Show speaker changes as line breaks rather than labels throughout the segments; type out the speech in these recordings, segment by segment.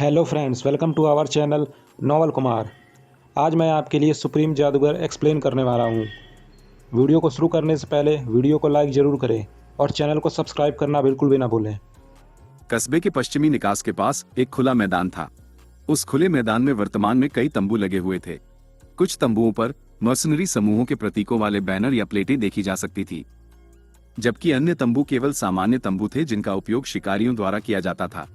Hello friends, welcome to our channel Naval Kumar. आज मैं आपके लिए सुप्रीम जादूगर एक्सप्लेन करने वाला हूँ। वीडियो को शुरू करने से पहले वीडियो को लाइक ज़रूर करें और चैनल को सब्सक्राइब करना बिल्कुल भी ना भूलें।
कस्बे के पश्चिमी निकास के पास एक खुला मैदान था। उस खुले मैदान में वर्तमान में कई तंबू लगे हुए थे। कुछ तंबुओं पर मर्सनरी समूहों के प्रतीकों वाले बैनर या प्लेटें देखी जा सकती थी, जबकि अन्य तंबू केवल सामान्य तंबू थे जिनका उपयोग शिकारियों द्वारा किया जाता था।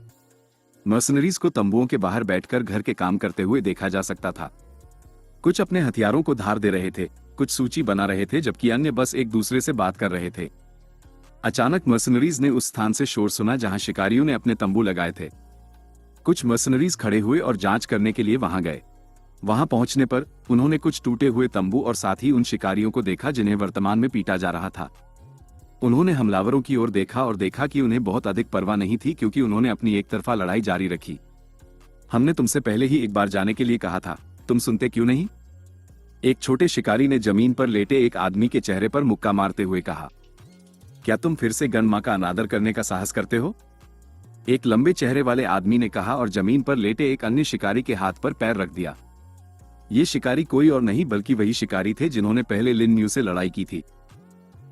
मर्सनरीज को तंबुओं के बाहर बैठकर घर के काम करते हुए देखा जा सकता था। कुछ अपने हथियारों को धार दे रहे थे, कुछ सूची बना रहे थे, जबकि अन्य बस एक दूसरे से बात कर रहे थे। अचानक मर्सनरीज ने उस स्थान से शोर सुना जहां शिकारियों ने अपने तंबू लगाए थे। कुछ मर्सनरीज खड़े हुए और जांच करने के लिए वहां गए। वहां पहुंचने पर उन्होंने कुछ टूटे हुए तंबू और साथ ही उन शिकारियों को देखा जिन्हें वर्तमान में पीटा जा रहा था। उन्होंने हमलावरों की ओर देखा और देखा कि उन्हें बहुत अधिक परवाह नहीं थी, क्योंकि उन्होंने अपनी एक तरफा लड़ाई जारी रखी। हमने तुमसे पहले ही एक बार जाने के लिए कहा था, तुम सुनते क्यों नहीं? एक छोटे शिकारी ने जमीन पर लेटे एक आदमी के चेहरे पर मुक्का मारते हुए कहा। क्या तुम फिर से गन मां का अनादर करने का साहस करते हो? एक लंबे चेहरे वाले आदमी ने कहा और जमीन पर लेटे एक अन्य शिकारी के हाथ पर पैर रख दिया। ये शिकारी कोई और नहीं बल्कि वही शिकारी थे जिन्होंने पहले लिन म्यू से लड़ाई की थी।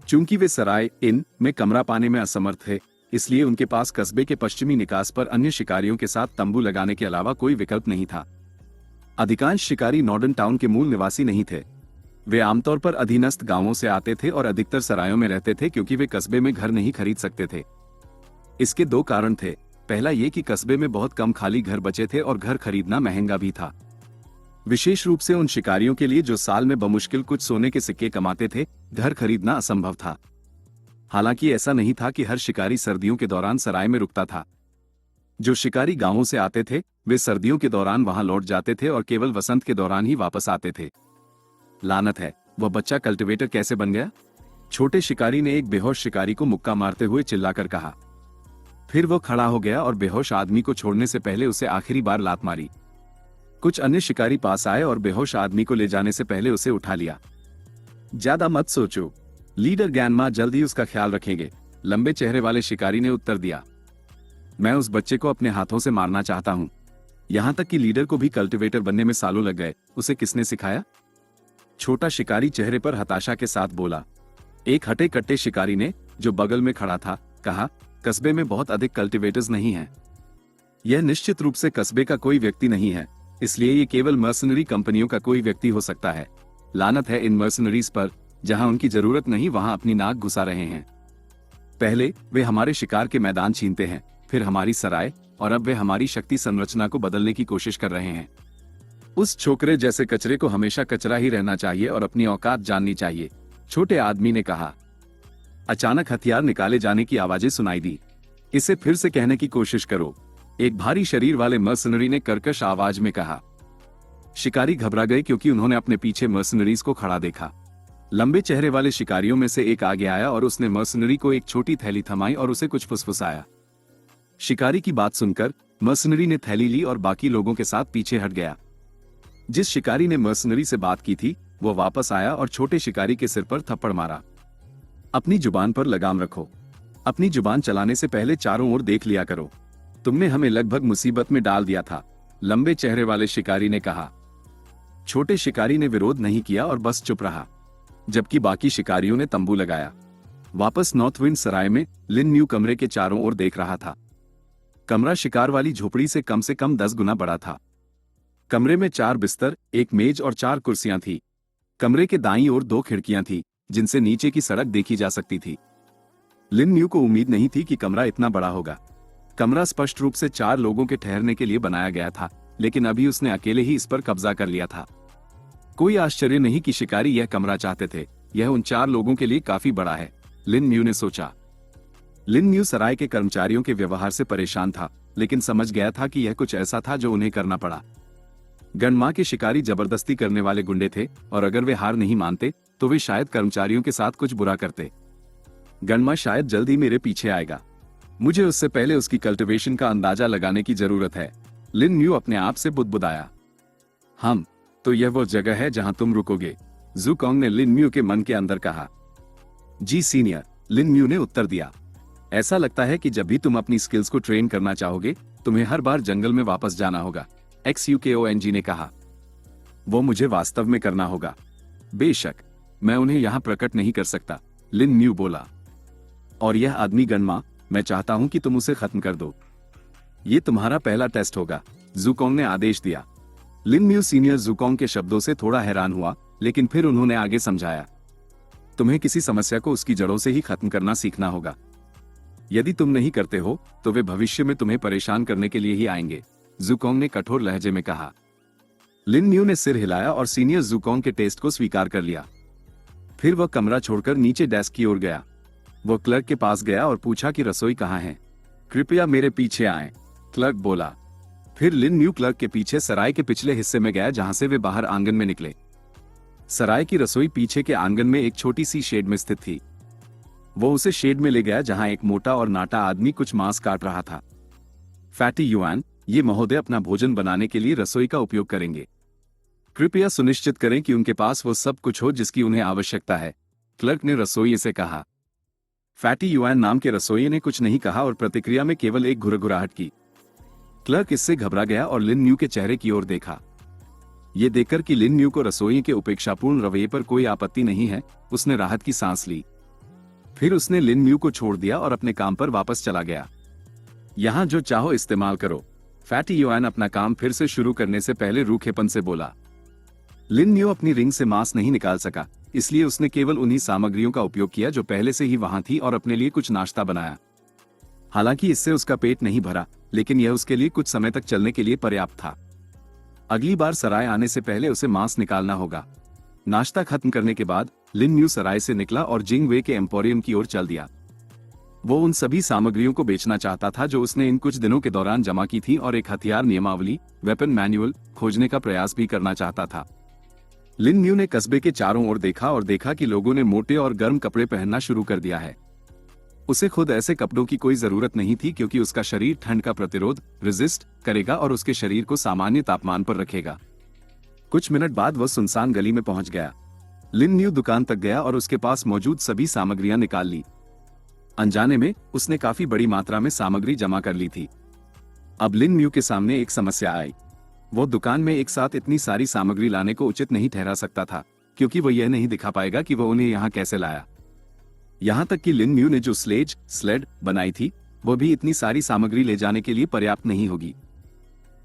चूंकि वे सराय इन में कमरा पाने में असमर्थ थे, इसलिए उनके पास कस्बे के पश्चिमी निकास पर अन्य शिकारियों के साथ तंबू लगाने के अलावा कोई विकल्प नहीं था। अधिकांश शिकारी नॉर्डन टाउन के मूल निवासी नहीं थे। वे आमतौर पर अधीनस्थ गांवों से आते थे और अधिकतर सरायों में रहते थे, क्योंकि वे कस्बे में घर नहीं खरीद सकते थे। इसके दो कारण थे। पहला ये कि कस्बे में बहुत कम खाली घर बचे थे और घर खरीदना महंगा भी था, विशेष रूप से उन शिकारियों के लिए जो साल में बमुश्किल कुछ सोने के सिक्के कमाते थे। घर खरीदना असंभव था। हालांकि ऐसा नहीं था कि हर शिकारी सर्दियों के दौरान सराय में रुकता था। जो शिकारी गांवों से आते थे वे सर्दियों के दौरान वहां लौट जाते थे और केवल वसंत के दौरान ही वापस आते थे। लानत है, वह बच्चा कल्टीवेटर कैसे बन गया? छोटे शिकारी ने एक बेहोश शिकारी को मुक्का मारते हुए चिल्लाकर कहा। फिर वो खड़ा हो गया और बेहोश आदमी को छोड़ने से पहले उसे आखिरी बार लात मारी। कुछ अन्य शिकारी पास आए और बेहोश आदमी को ले जाने से पहले उसे उठा लिया। ज्यादा मत सोचो, लीडर ग्यानमा जल्द ही उसका ख्याल रखेंगे, लंबे चेहरे वाले शिकारी ने उत्तर दिया। मैं उस बच्चे को अपने हाथों से मारना चाहता हूं। यहां तक कि लीडर को भी कल्टीवेटर बनने में सालों लग गए। उसे किसने सिखाया? छोटा शिकारी चेहरे पर हताशा के साथ बोला। एक हटे कट्टे शिकारी ने, जो बगल में खड़ा था, कहा, कस्बे में बहुत अधिक कल्टीवेटर्स नहीं हैं। यह निश्चित रूप से कस्बे का कोई व्यक्ति नहीं है, इसलिए ये केवल मर्सनरी कंपनियों का कोई व्यक्ति हो सकता है। लानत है इन मर्सनरीज पर, जहां उनकी जरूरत नहीं वहां अपनी नाक घुसा रहे हैं। पहले वे हमारे शिकार के मैदान छीनते हैं, फिर हमारी सराय, और अब वे हमारी शक्ति संरचना को बदलने की कोशिश कर रहे हैं। उस छोकरे जैसे कचरे को हमेशा कचरा ही रहना चाहिए और अपनी औकात जाननी चाहिए, छोटे आदमी ने कहा। अचानक हथियार निकाले जाने की आवाजें सुनाई दी। इसे फिर से कहने की कोशिश करो, एक भारी शरीर वाले मर्सनरी ने कर्कश आवाज में कहा। शिकारी घबरा गए क्योंकि उन्होंने अपने पीछे मर्सनरीज को खड़ा देखा। लंबे चेहरे वाले शिकारियों में से एक आगे आया और उसने मर्सनरी को एक छोटी थैली थमाई और उसे कुछ फुसफुसाया। शिकारी की बात सुनकर मर्सनरी ने थैली ली और बाकी लोगों के साथ पीछे हट गया। जिस शिकारी ने मर्सनरी से बात की थी वो वापस आया और छोटे शिकारी के सिर पर थप्पड़ मारा। अपनी जुबान पर लगाम रखो। अपनी जुबान चलाने से पहले चारों ओर देख लिया करो। तुमने हमें लगभग मुसीबत में डाल दिया था, लंबे चेहरे वाले शिकारी ने कहा। छोटे शिकारी ने विरोध नहीं किया और बस चुप रहा, जबकि बाकी शिकारियों ने तंबू लगाया। वापस नॉर्थ विंड सराय में लिन म्यू कमरे के चारों ओर देख रहा था। कमरा शिकार वाली झोपड़ी से कम 10 गुना बड़ा था। कमरे में 4 बिस्तर, एक मेज और 4 कुर्सियां थी। कमरे के दाईं ओर 2 खिड़कियां थी जिनसे नीचे की सड़क देखी जा सकती थी। लिन म्यू को उम्मीद नहीं थी कि कमरा इतना बड़ा होगा। कमरा स्पष्ट रूप से 4 लोगों के ठहरने के लिए बनाया गया था, लेकिन अभी उसने अकेले ही इस पर कब्जा कर लिया था। कोई आश्चर्य नहीं कि शिकारी यह कमरा चाहते थे, यह उन 4 लोगों के लिए काफी बड़ा है, लिन म्यू ने सोचा। लिन म्यू सराय के कर्मचारियों के व्यवहार से परेशान था, लेकिन समझ गया था कि यह कुछ ऐसा था जो उन्हें करना पड़ा। गनमा के शिकारी जबरदस्ती करने वाले गुंडे थे और अगर वे हार नहीं मानते तो वे शायद कर्मचारियों के साथ कुछ बुरा करते। गनमा शायद जल्द ही मेरे पीछे आएगा, मुझे उससे पहले उसकी कल्टीवेशन का अंदाजा लगाने की जरूरत है, लिन म्यू अपने आप से बुदबुदाया। हम तो यह वो जगह है जहां तुम रुकोगे, ज़ुकोंग ने लिन म्यू के मन के अंदर कहा। जी सीनियर, लिन म्यू ने उत्तर दिया। ऐसा लगता है कि जब भी तुम अपनी स्किल्स को ट्रेन करना चाहोगे तुम्हें हर बार जंगल में वापस जाना होगा, XUKONG ने कहा। वो मुझे वास्तव में करना होगा। बेशक, मैं उन्हें यहाँ प्रकट नहीं कर सकता, लिन म्यू बोला। और यह आदमी गनमा, मैं चाहता हूं कि तुम उसे खत्म कर दो। ये तुम्हारा पहला टेस्ट होगा, ज़ुकोंग ने आदेश दिया। लिन म्यू सीनियर ज़ुकोंग के शब्दों से थोड़ा हैरान हुआ, लेकिन फिर उन्होंने आगे समझाया। तुम्हें किसी समस्या को उसकी जड़ों से ही खत्म करना सीखना होगा। यदि तुम नहीं करते हो तो वे भविष्य में तुम्हें परेशान करने के लिए ही आएंगे, ज़ुकोंग ने कठोर लहजे में कहा। लिन म्यू ने सिर हिलाया और सीनियर ज़ुकोंग के टेस्ट को स्वीकार कर लिया। फिर वह कमरा छोड़कर नीचे डेस्क की ओर गया। वह क्लर्क के पास गया और पूछा कि रसोई कहाँ है। कृपया मेरे पीछे आएं, क्लर्क बोला। फिर लिन म्यू क्लर्क के पीछे सराय के पिछले हिस्से में गया जहां से वे बाहर आंगन में निकले। सराय की रसोई पीछे के आंगन में एक छोटी सी शेड में स्थित थी। वो उसे शेड में ले गया जहां एक मोटा और नाटा आदमी कुछ मांस काट रहा था। फैटी युआन, ये महोदय अपना भोजन बनाने के लिए रसोई का उपयोग करेंगे। कृपया सुनिश्चित करें कि उनके पास वो सब कुछ हो जिसकी उन्हें आवश्यकता है, क्लर्क ने रसोइये से कहा। फैटी युआन नाम के रसोइये ने कुछ नहीं कहा और प्रतिक्रिया में केवल एक घुरघुराहट की। क्लर्क इससे घबरा गया और लिन म्यू के चेहरे की ओर देखा। ये देखकर कि लिन म्यू को रसोइये के उपेक्षापूर्ण रवैये पर कोई आपत्ति नहीं है, उसने राहत की सांस ली। फिर उसने लिन म्यू को छोड़ दिया और अपने काम पर वापस चला गया। यहां जो चाहो इस्तेमाल करो, फैटी युआन अपना काम फिर से शुरू करने से पहले रूखेपन से बोला। लिन म्यू अपनी रिंग से मांस नहीं निकाल सका, इसलिए उसने केवल उन्हीं सामग्रियों का उपयोग किया जो पहले से ही वहां थी और अपने लिए कुछ नाश्ता बनाया। हालांकि इससे उसका पेट नहीं भरा, लेकिन यह उसके लिए कुछ समय तक चलने के लिए पर्याप्त था। अगली बार सराय आने से पहले उसे मांस निकालना होगा। नाश्ता खत्म करने के बाद लिन म्यू सराय से निकला और जिंगवे के एम्पोरियम की ओर चल दिया। वो उन सभी सामग्रियों को बेचना चाहता था जो उसने इन कुछ दिनों के दौरान जमा की थी और एक हथियार नियमावली, वेपन मैनुअल, खोजने का प्रयास भी करना चाहता था। लिन म्यू ने कस्बे के चारों ओर देखा और देखा कि लोगों ने मोटे और गर्म कपड़े पहनना शुरू कर दिया है। उसे खुद ऐसे कपड़ों की कोई जरूरत नहीं थी क्योंकि उसका शरीर ठंड का प्रतिरोध रेजिस्ट करेगा और उसके शरीर को सामान्य तापमान पर रखेगा। कुछ मिनट बाद वह सुनसान गली में पहुंच गया। लिन म्यू दुकान तक गया और उसके पास मौजूद सभी सामग्रियां निकाल ली। अनजाने में उसने काफी बड़ी मात्रा में सामग्री जमा कर ली थी। अब लिन म्यू के सामने एक समस्या आई। वो दुकान में एक साथ इतनी सारी सामग्री लाने को उचित नहीं ठहरा सकता था, क्योंकि वो यह नहीं दिखा पाएगा कि वो उन्हें यहाँ कैसे लाया। यहाँ तक कि लिन म्यू ने जो स्लेड बनाई थी, वो भी इतनी सारी सामग्री ले जाने के लिए पर्याप्त नहीं होगी।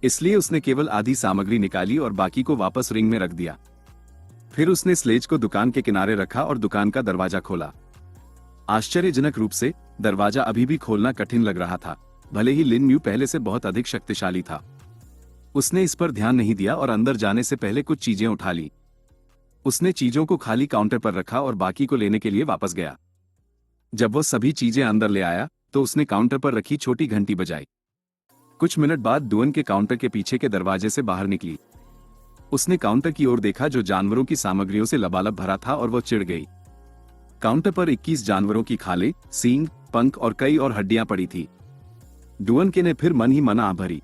इसलिए उसने केवल आधी सामग्री निकाली और बाकी को वापस रिंग में रख दिया। फिर उसने स्लेज को दुकान के किनारे रखा और दुकान का दरवाजा खोला। आश्चर्यजनक रूप से दरवाजा अभी भी खोलना कठिन लग रहा था, भले ही लिन म्यू पहले से बहुत अधिक शक्तिशाली था। उसने इस पर ध्यान नहीं दिया और अंदर जाने से पहले कुछ चीजें उठा ली। उसने चीजों को खाली काउंटर पर रखा और बाकी को लेने के लिए वापस गया। जब वो सभी चीजें अंदर ले आया तो उसने काउंटर पर रखी छोटी घंटी बजाई। कुछ मिनट बाद डुअन के काउंटर के पीछे के दरवाजे से बाहर निकली। उसने काउंटर की ओर देखा जो जानवरों की सामग्रियों से लबालब भरा था और वो चिढ़ गई। काउंटर पर 21 जानवरों की खालें, सींग, पंख और कई और हड्डियां पड़ी थी। डुअन के ने फिर मन ही मन आह भरी।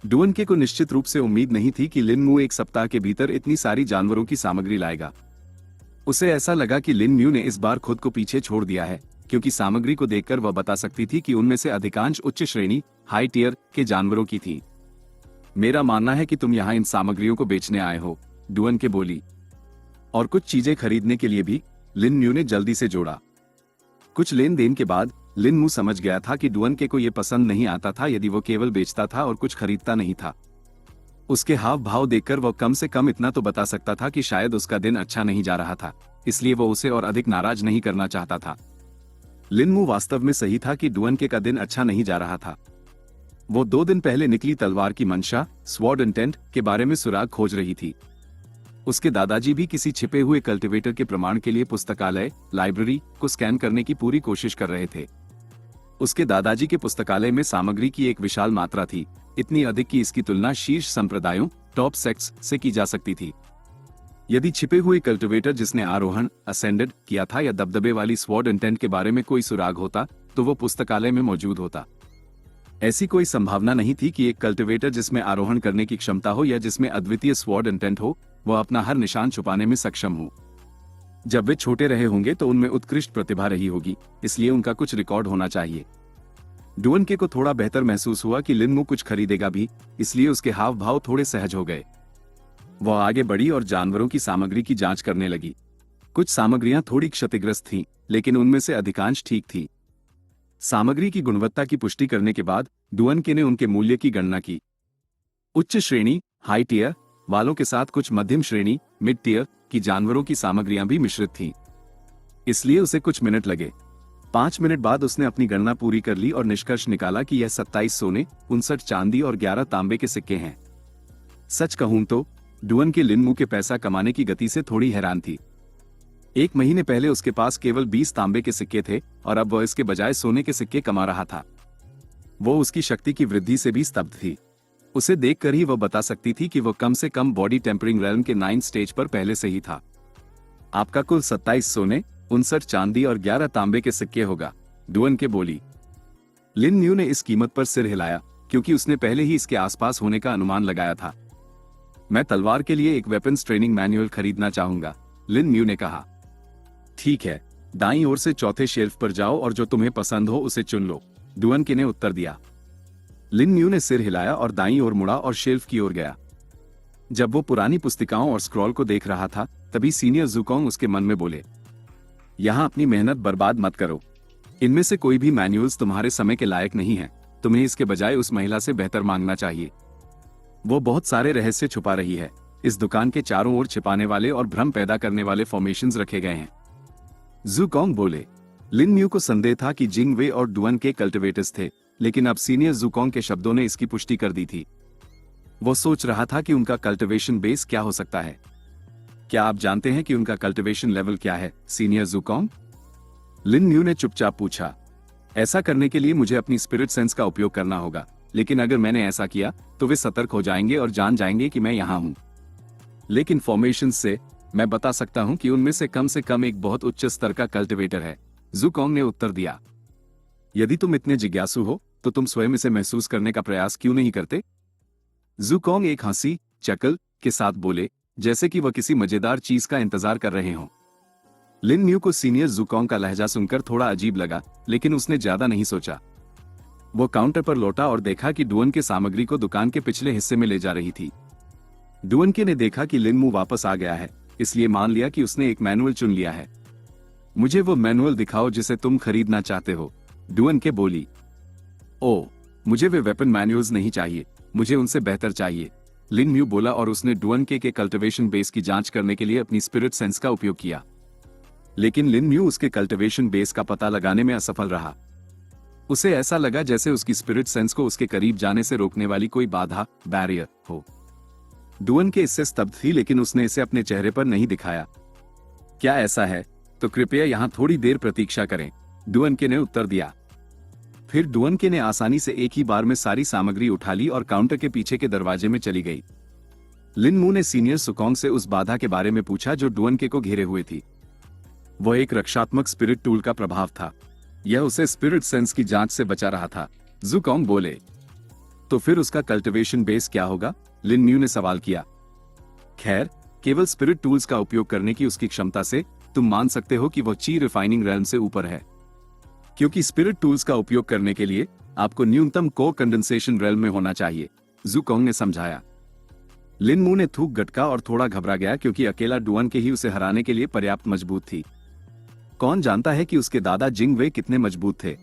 डुअन के को निश्चित रूप से उम्मीद नहीं थी कि लिन म्यू एक सप्ताह के भीतर इतनी सारी जानवरों की सामग्री लाएगा। उसे ऐसा लगा कि लिन म्यू ने इस बार खुद को पीछे छोड़ दिया है, क्योंकि सामग्री को देखकर वह बता सकती थी कि उनमें से अधिकांश उच्च श्रेणी हाई टियर के जानवरों की थी। मेरा मानना है कि तुम यहाँ इन सामग्रियों को बेचने आए हो, डुअन के बोली। और कुछ चीजें खरीदने के लिए भी, लिन म्यू ने जल्दी से जोड़ा। कुछ लेन देन के बाद लिन म्यू समझ गया था कि डुअन के को यह पसंद नहीं आता था यदि वो केवल बेचता था और कुछ खरीदता नहीं था। उसके हाव भाव देखकर वो कम से कम इतना तो बता सकता था कि शायद उसका दिन अच्छा नहीं जा रहा था, इसलिए वो उसे और अधिक नाराज नहीं करना चाहता था। लिन म्यू वास्तव में सही था कि डुअन के का दिन अच्छा नहीं जा रहा था। वो 2 दिन पहले निकली तलवार की मंशा, स्वॉर्ड इंटेंट के बारे में सुराग खोज रही थी। उसके दादाजी भी किसी छिपे हुए कल्टिवेटर के प्रमाण के लिए पुस्तकालय, लाइब्रेरी को स्कैन करने की पूरी कोशिश कर रहे थे। उसके दादाजी के पुस्तकालय में सामग्री की एक विशाल मात्रा थी, इतनी अधिक कि इसकी तुलना शीर्ष संप्रदायों, टॉप सेक्ट्स से की जा सकती थी। यदि छिपे हुए कल्टिवेटर जिसने आरोहण, असेंडेड किया था या दबदबे वाली स्वॉर्ड इंटेंट के बारे में कोई सुराग होता, तो वो पुस्तकालय में मौजूद होता। ऐसी कोई संभावना नहीं थी कि एक कल्टिवेटर जिसमें आरोहण करने की क्षमता हो या जिसमें अद्वितीय स्वॉर्ड इंटेंट हो, वह अपना हर निशान छुपाने में सक्षम हो। जब वे छोटे रहे होंगे तो उनमें उत्कृष्ट प्रतिभा रही होगी, इसलिए उनका कुछ रिकॉर्ड होना चाहिए। डुअनके को थोड़ा बेहतर महसूस हुआ कि लिन मू कुछ खरीदेगा भी, इसलिए उसके हाव भाव थोड़े सहज हो गए। वह आगे बढ़ी और जानवरों की सामग्री की जांच करने लगी। कुछ सामग्रियां थोड़ी क्षतिग्रस्त थीं, लेकिन उनमें से अधिकांश ठीक थी। सामग्री की गुणवत्ता की पुष्टि करने के बाद डुअनके ने उनके मूल्य की गणना की। उच्च श्रेणी हाई टियर वालों के साथ कुछ मध्यम श्रेणी मिड टियर की जानवरों की सामग्रियां भी मिश्रित थीं, इसलिए उसे कुछ मिनट लगे। 5 मिनट बाद उसने अपनी गणना पूरी कर ली और निष्कर्ष निकाला कि यह 27 सोने, 59 चांदी और 11 तांबे के सिक्के हैं। सच कहूं तो डुअनके लिन मू के पैसा कमाने की गति से थोड़ी हैरान थी। 1 महीने पहले उसके पास केवल 20 तांबे के सिक्के थे और अब वह इसके बजाय सोने के सिक्के कमा रहा था। वो उसकी शक्ति की वृद्धि से भी स्तब्ध थी। उसे देखकर ही वह बता सकती थी कि वह कम से कम बॉडी टेम्परिंग रेल्म के 9th स्टेज पर पहले से ही था। आपका कुल 27 सोने, 59 चांदी और 11 तांबे के सिक्के होगा, डुअनके बोली। लिन म्यू ने इस कीमत पर सिर हिलाया, क्योंकि उसने पहले ही इसके आसपास होने का अनुमान लगाया था। मैं तलवार के लिए एक वेपन्स ट्रेनिंग मैनुअल खरीदना चाहूंगा, लिन म्यू ने कहा। ठीक है, दाईं ओर से चौथे शेल्फ पर जाओ और जो तुम्हें पसंद हो उसे चुन लो, डुअनके ने उत्तर दिया। लिन म्यू ने सिर हिलाया और दाईं ओर मुड़ा और शेल्फ की ओर गया। जब वो पुरानी पुस्तिकाओं और स्क्रॉल को देख रहा था, तभी सीनियर ज़ुकोंग उसके मन में बोले, यहां अपनी मेहनत बर्बाद मत करो। इनमें से कोई भी मैनुअल्स तुम्हारे समय के लायक नहीं है। तुम्हें इसके बजाय उस महिला से बेहतर मांगना चाहिए। वो बहुत सारे रहस्य छुपा रही है। इस दुकान के चारों ओर छिपाने वाले और भ्रम पैदा करने वाले फॉर्मेशंस रखे गए हैं, ज़ुकोंग बोले। लिन म्यू को संदेह था कि जिंग वे और डुअनके कल्टिवेटर्स थे, लेकिन अब सीनियर ज़ुकोंग के शब्दों ने इसकी पुष्टि कर दी थी। वो सोच रहा था कि उनका कल्टिवेशन बेस क्या हो सकता है। क्या आप जानते हैं कि उनका कल्टिवेशन लेवल क्या है, सीनियर ज़ुकोंग? लिन म्यू ने चुपचाप पूछा। ऐसा करने के लिए मुझे अपनी स्पिरिट सेंस का उपयोग करना होगा, लेकिन अगर मैंने ऐसा किया तो वे सतर्क हो जाएंगे और जान जाएंगे कि मैं यहां हूं। लेकिन फॉर्मेशन से मैं बता सकता हूं कि उनमें से कम एक बहुत उच्च स्तर का कल्टिवेटर है, ज़ुकोंग ने उत्तर दिया। यदि तुम इतने जिज्ञासु हो तो तुम स्वयं इसे महसूस करने का प्रयास क्यों नहीं करते? ज़ुकोंग एक हंसी चकल के साथ बोले, जैसे कि वह किसी मजेदार चीज का इंतजार कर रहे हों। लिन म्यू को सीनियर ज़ुकोंग का लहजा सुनकर थोड़ा अजीब लगा, लेकिन उसने ज्यादा नहीं सोचा। वो काउंटर पर लौटा और देखा कि डुअनके सामग्री को दुकान के पिछले हिस्से में ले जा रही थी। डुअनके ने देखा कि लिन म्यू वापस आ गया है, इसलिए मान लिया कि उसने एक मैनुअल चुन लिया है। मुझे वो मैनुअल दिखाओ जिसे तुम खरीदना चाहते हो, डुअनके बोली। ओ, मुझे वे वेपन मैनुअल्स नहीं चाहिए, मुझे उनसे बेहतर चाहिए, लिन म्यू बोला और उसने डुअनके के कल्टिवेशन बेस की जांच करने के लिए अपनी स्पिरिट सेंस का उपयोग किया। लेकिन लिन म्यू उसके कल्टिवेशन बेस का पता लगाने में असफल रहा। उसे ऐसा लगा जैसे उसकी स्पिरिट सेंस को उसके करीब जाने से रोकने वाली कोई बाधा, बैरियर हो। डुअनके इससे स्तब्ध थी, लेकिन उसने इसे अपने चेहरे पर नहीं दिखाया। क्या ऐसा है? तो कृपया यहां थोड़ी देर प्रतीक्षा करें, डुअनके ने उत्तर दिया। फिर डुअनके ने आसानी से एक ही बार में सारी सामग्री उठा ली और काउंटर के पीछे के दरवाजे में चली गई। लिन म्यू ने सीनियर ज़ुकोंग से उस बाधा के बारे में पूछा जो डुअनके को घेरे हुए थी। वह एक रक्षात्मक स्पिरिट टूल का प्रभाव था। यह उसे स्पिरिट सेंस की जांच से बचा रहा था, ज़ुकोंग बोले। तो फिर उसका कल्टिवेशन बेस क्या होगा? लिन म्यू ने सवाल किया। खैर, केवल स्पिरिट टूल्स का उपयोग करने की उसकी क्षमता से तुम मान सकते हो कि वह ची रिफाइनिंग रेल्म से ऊपर है, क्योंकि स्पिरिट टूल्स का उपयोग करने के लिए आपको न्यूनतम को कंडेंसेशन रेल्म में होना चाहिए, ज़ुकोंग ने समझाया। लिन म्यू ने थूक गटका और थोड़ा घबरा गया, क्योंकि अकेला डुअनके ही उसे हराने के लिए पर्याप्त मजबूत थी। कौन जानता है कि उसके दादा जिंग वे कितने मजबूत थे?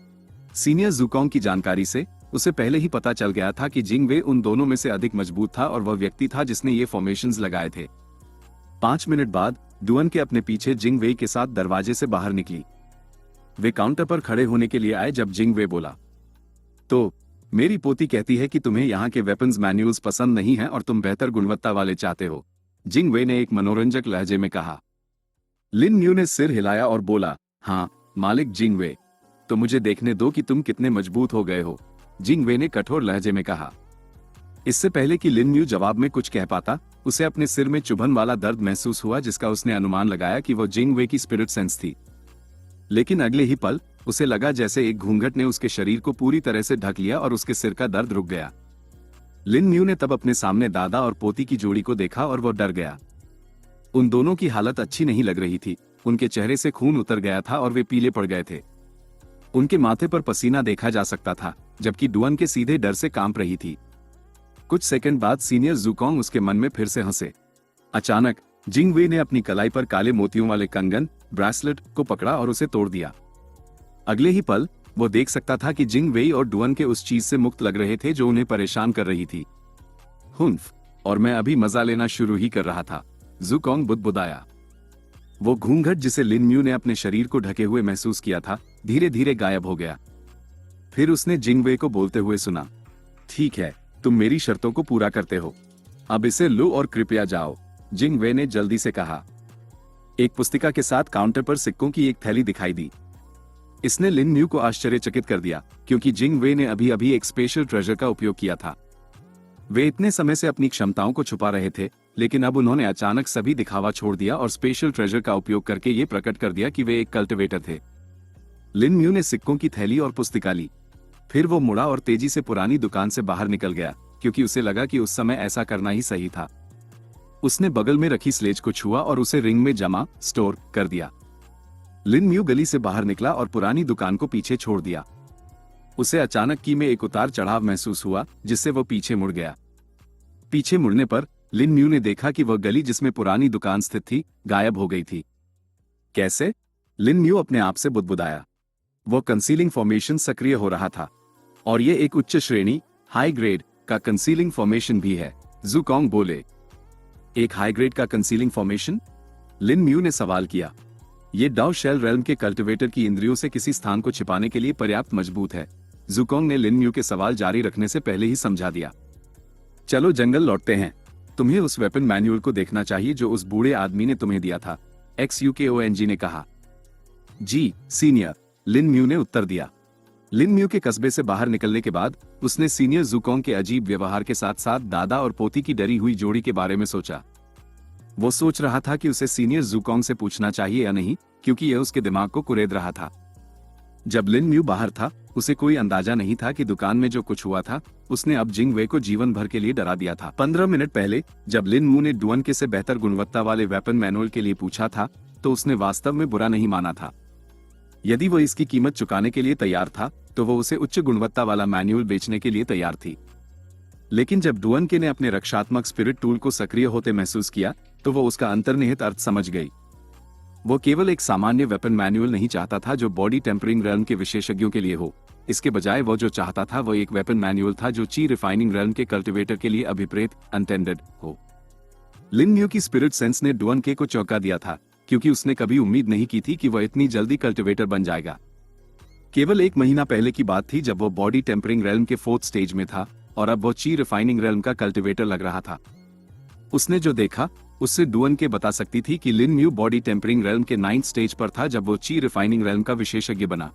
सीनियर ज़ुकोंग की जानकारी से उसे पहले ही पता चल गया था कि जिंग वे उन दोनों में से अधिक मजबूत था और वह व्यक्ति था जिसने ये फॉर्मेशंस लगाए थे। 5 मिनट बाद डुअनके अपने पीछे जिंग वे के साथ दरवाजे से बाहर निकली। वे काउंटर पर खड़े होने के लिए आए जब जिंग वे बोला, तो मेरी पोती कहती है कि तुम्हें यहाँ के वेपन्स मैनुअल्स पसंद नहीं है और तुम बेहतर गुणवत्ता वाले चाहते हो, जिंग वे ने एक मनोरंजक लहजे में कहा। लिन म्यू ने सिर हिलाया और बोला, हाँ मालिक जिंग वे, तो मुझे देखने दो कि तुम कितने मजबूत हो गए हो, जिंग वे ने कठोर लहजे में कहा। इससे पहले कि लिन म्यू जवाब में कुछ कह पाता, उसे अपने सिर में चुभन वाला दर्द महसूस हुआ, जिसका उसने अनुमान लगाया कि वो जिंग वे की स्पिरिट सेंस थी। लेकिन अगले ही पल उसे लगा जैसे एक घूंघट ने उसके शरीर को पूरी तरह से ढक लिया और उसके सिर का दर्द रुक गया। लिन म्यू ने तब अपने सामने दादा और पोती की जोड़ी को देखा और वो डर गया। उन दोनों की हालत अच्छी नहीं लग रही थी। उनके चेहरे से खून उतर गया था और वे पीले पड़ गए थे। उनके माथे पर पसीना देखा जा सकता था, जबकि डुअन के सीधे डर से कांप रही थी। कुछ सेकंड बाद सीनियर ज़ुकोंग उसके मन में फिर से हंसे। अचानक जिंग वे ने अपनी कलाई पर काले मोतियों वाले कंगन ब्रेसलेट को पकड़ा और उसे तोड़ दिया। अगले ही पल वो देख सकता था कि जिंग वेई और डुअन के उस चीज से मुक्त लग रहे थे जो उन्हें परेशान कर रही थी। हुन्फ, और मैं अभी मजा लेना शुरू ही कर रहा था, ज़ुकोंग बुदबुदाया। वो घूंघट जिसे लिन म्यू ने अपने शरीर को ढके हुए महसूस किया था, धीरे धीरे गायब हो गया। फिर उसने जिंग वे को बोलते हुए सुना, ठीक है, तुम मेरी शर्तों को पूरा करते हो, अब इसे लो और कृपया जाओ, जिंग वे ने जल्दी से कहा। एक पुस्तिका के साथ काउंटर पर सिक्कों की एक थैली दिखाई दी। इसने लिन म्यू को आश्चर्यचकित कर दिया, क्योंकि जिंग वे ने अभी अभी एक स्पेशल ट्रेजर का उपयोग किया था। वे इतने समय से अपनी क्षमताओं को छुपा रहे थे, लेकिन अब उन्होंने अचानक सभी दिखावा छोड़ दिया और स्पेशल ट्रेजर का उपयोग करके ये प्रकट कर दिया कि वे एक कल्टिवेटर थे। लिन म्यू ने सिक्कों की थैली और पुस्तिका ली। फिर वो मुड़ा और तेजी से पुरानी दुकान से बाहर निकल गया, क्योंकि उसे लगा कि उस समय ऐसा करना ही सही था। उसने बगल में रखी स्लेज को छुआ और उसे रिंग में जमा स्टोर कर दिया। लिन म्यू गली से बाहर निकला और पुरानी दुकान को पीछे छोड़ दिया। उसे अचानक की में एक उतार चढ़ाव महसूस हुआ, जिससे वो पीछे मुड़ गया। पीछे मुड़ने पर लिन म्यू ने देखा कि वह गली जिसमें पुरानी दुकान स्थित थी, गायब हो गई थी। कैसे? लिन म्यू अपने आप से बुदबुदाया। वो कंसीलिंग फॉर्मेशन सक्रिय हो रहा था, और ये एक उच्च श्रेणी हाई ग्रेड का कंसीलिंग फॉर्मेशन भी है, ज़ुकोंग बोले। एक हाई ग्रेड का कंसीलिंग फॉर्मेशन? लिन म्यू ने सवाल किया। ये डाउ शेल रेल्म के कल्टिवेटर की इंद्रियों से किसी स्थान को छिपाने के लिए पर्याप्त मजबूत है, ज़ुकोंग ने लिन म्यू के सवाल जारी रखने से पहले ही समझा दिया। चलो जंगल लौटते हैं, तुम्हें उस वेपन मैन्युअल को देखना चाहिए जो उस बूढ़े आदमी ने तुम्हें दिया था, XUKONG ने कहा। जी सीनियर, लिन म्यू ने उत्तर दिया। लिन म्यू के कस्बे से बाहर निकलने के बाद उसने सीनियर ज़ुकोंग के अजीब व्यवहार के साथ साथ दादा और पोती की डरी हुई जोड़ी के बारे में सोचा। वो सोच रहा था कि उसे सीनियर ज़ुकोंग से पूछना चाहिए या नहीं, क्योंकि यह उसके दिमाग को कुरेद रहा था। जब लिन म्यू बाहर था, उसे कोई अंदाजा नहीं था कि दुकान में जो कुछ हुआ था, उसने अब जिंग वे को जीवन भर के लिए डरा दिया था। 15 मिनट पहले जब लिन म्यू ने डुअन के से बेहतर गुणवत्ता वाले वेपन मैनुअल के लिए पूछा था, तो उसने वास्तव में बुरा नहीं माना था। यदि वो इसकी कीमत चुकाने के लिए तैयार था, तो वो उसे उच्च गुणवत्ता वाला मैनुअल बेचने के लिए तैयार थी। लेकिन जब डुअन के ने अपने रक्षात्मक स्पिरिट टूल को सक्रिय होते महसूस किया, तो वो उसका अंतर्निहित अर्थ समझ गई। वो केवल एक सामान्य वेपन मैनुअल नहीं चाहता था जो बॉडी टेम्परिंग रेल्म के विशेषज्ञों के लिए हो। इसके बजाय वो जो चाहता था वो एक वेपन मैनुअल था जो ची रिफाइनिंग रेल्म के कल्टिवेटर के लिए अभिप्रेत अनटेंडेड हो। लिन म्यू की स्पिरिट सेंस ने डुअन के को चौंका दिया था, क्योंकि उसने कभी उम्मीद नहीं की थी कि वह इतनी जल्दी कल्टिवेटर बन जाएगा। केवल 1 महीना पहले की बात थी जब वो बॉडी टेम्परिंग रेल्म के 4th स्टेज में था, और अब वो ची रिफाइनिंग रेल्म का कल्टिवेटर लग रहा था। उसने जो देखा उससे डुअन के बता सकती थी कि लिन म्यू बॉडी टेम्परिंग रेल्म के 9th स्टेज पर था जब वो ची रिफाइनिंग रेल्म का विशेषज्ञ बना।